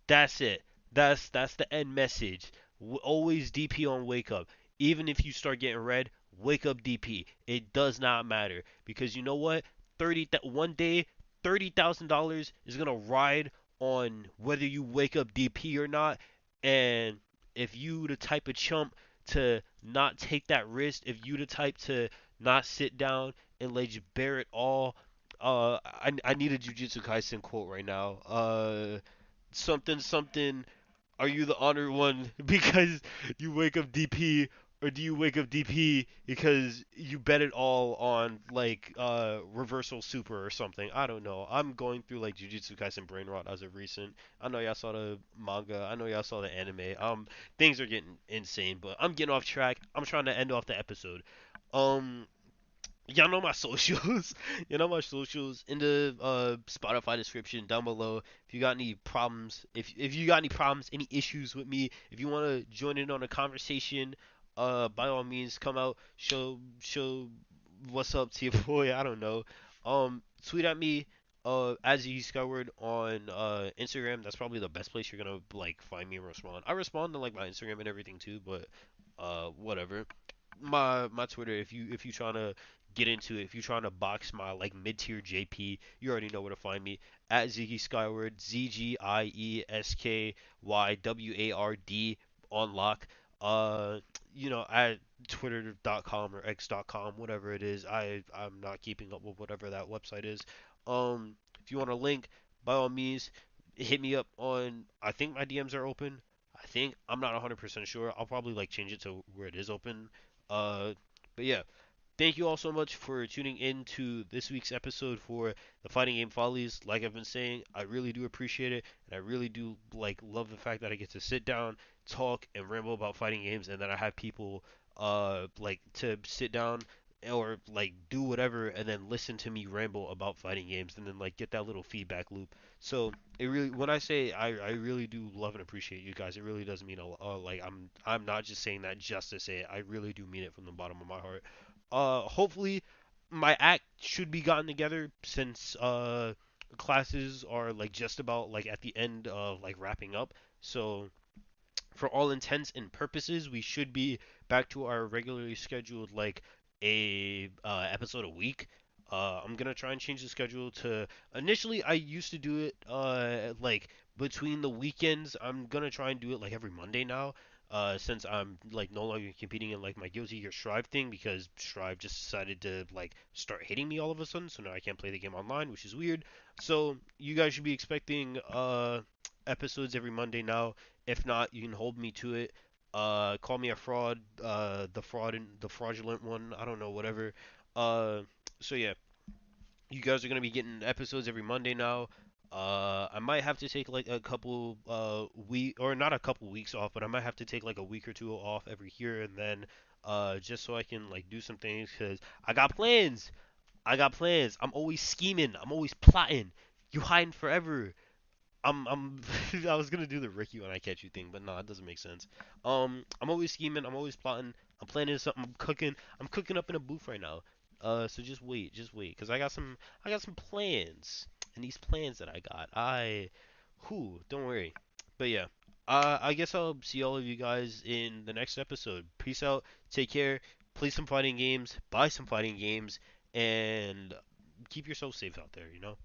That's it. That's the end message. Always DP on wake up. Even if you start getting red, wake up DP. It does not matter, because you know what? One day, $30,000 is gonna ride on whether you wake up DP or not. And if you the type of chump to not take that risk, if you the type to not sit down and let you bear it all, I need a Jujutsu Kaisen quote right now. Something something, are you the honored one because you wake up DP, or do you wake up DP because you bet it all on like reversal super or something? I don't know. I'm going through like Jujutsu Kaisen brain rot as of recent. I know y'all saw the manga. I know y'all saw the anime. Things are getting insane, but I'm getting off track. I'm trying to end off the episode. Um Y'all know my socials. You know my socials in the Spotify description down below. If you got any problems, if you got any problems, any issues with me, if you want to join in on a conversation, by all means come out, show what's up to your boy. I don't know. Tweet at me as you Skyward on Instagram. That's probably the best place you're gonna like find me and respond. I respond to like my Instagram and everything too, but whatever. My Twitter, if you trying to get into it, if you trying to box my like mid tier JP, you already know where to find me at Ziggy Skyward, ZGIESKYWARD on lock. At twitter.com or x.com, whatever it is. I'm not keeping up with whatever that website is. If you want a link, by all means, hit me up on. I think my DMs are open. I think I'm not 100% sure. I'll probably like change it to where it is open. Uh, but yeah, thank you all so much for tuning in to this week's episode for the Fighting Game Follies. Like I've been saying, I really do appreciate it, and I really do like love the fact that I get to sit down, talk, and ramble about fighting games, and that I have people like to sit down or like do whatever and then listen to me ramble about fighting games, and then like get that little feedback loop. So it really, when I say I really do love and appreciate you guys, it really does mean a lot. Like I'm not just saying that just to say it. I really do mean it from the bottom of my heart. Hopefully my act should be gotten together, since classes are like just about like at the end of like wrapping up. So for all intents and purposes, we should be back to our regularly scheduled like a episode a week. I'm gonna try and change the schedule to, initially I used to do it like between the weekends. I'm gonna try and do it like every Monday now. since I'm like no longer competing in like my Guilty Gear Strive thing because Strive just decided to like start hitting me all of a sudden, so now I can't play the game online, which is weird. So you guys should be expecting episodes every Monday now. If not, you can hold me to it. Call me a fraud, the fraudulent one. I don't know, whatever. Uh, so yeah, you guys are gonna be getting episodes every Monday now. I might have to take like a couple week or not a couple weeks off, but I might have to take like a week or two off every here and then, just so I can like do some things because I got plans. I got plans. I'm always scheming. I'm always plotting. You hiding forever. I'm I was gonna do the Ricky when I catch you thing, but no, it doesn't make sense. I'm always scheming. I'm always plotting. I'm planning something. I'm cooking. I'm cooking up in a booth right now. So just wait, cause I got some plans, and these plans that I got, don't worry. But yeah, I guess I'll see all of you guys in the next episode. Peace out. Take care. Play some fighting games. Buy some fighting games, and keep yourself safe out there. You know.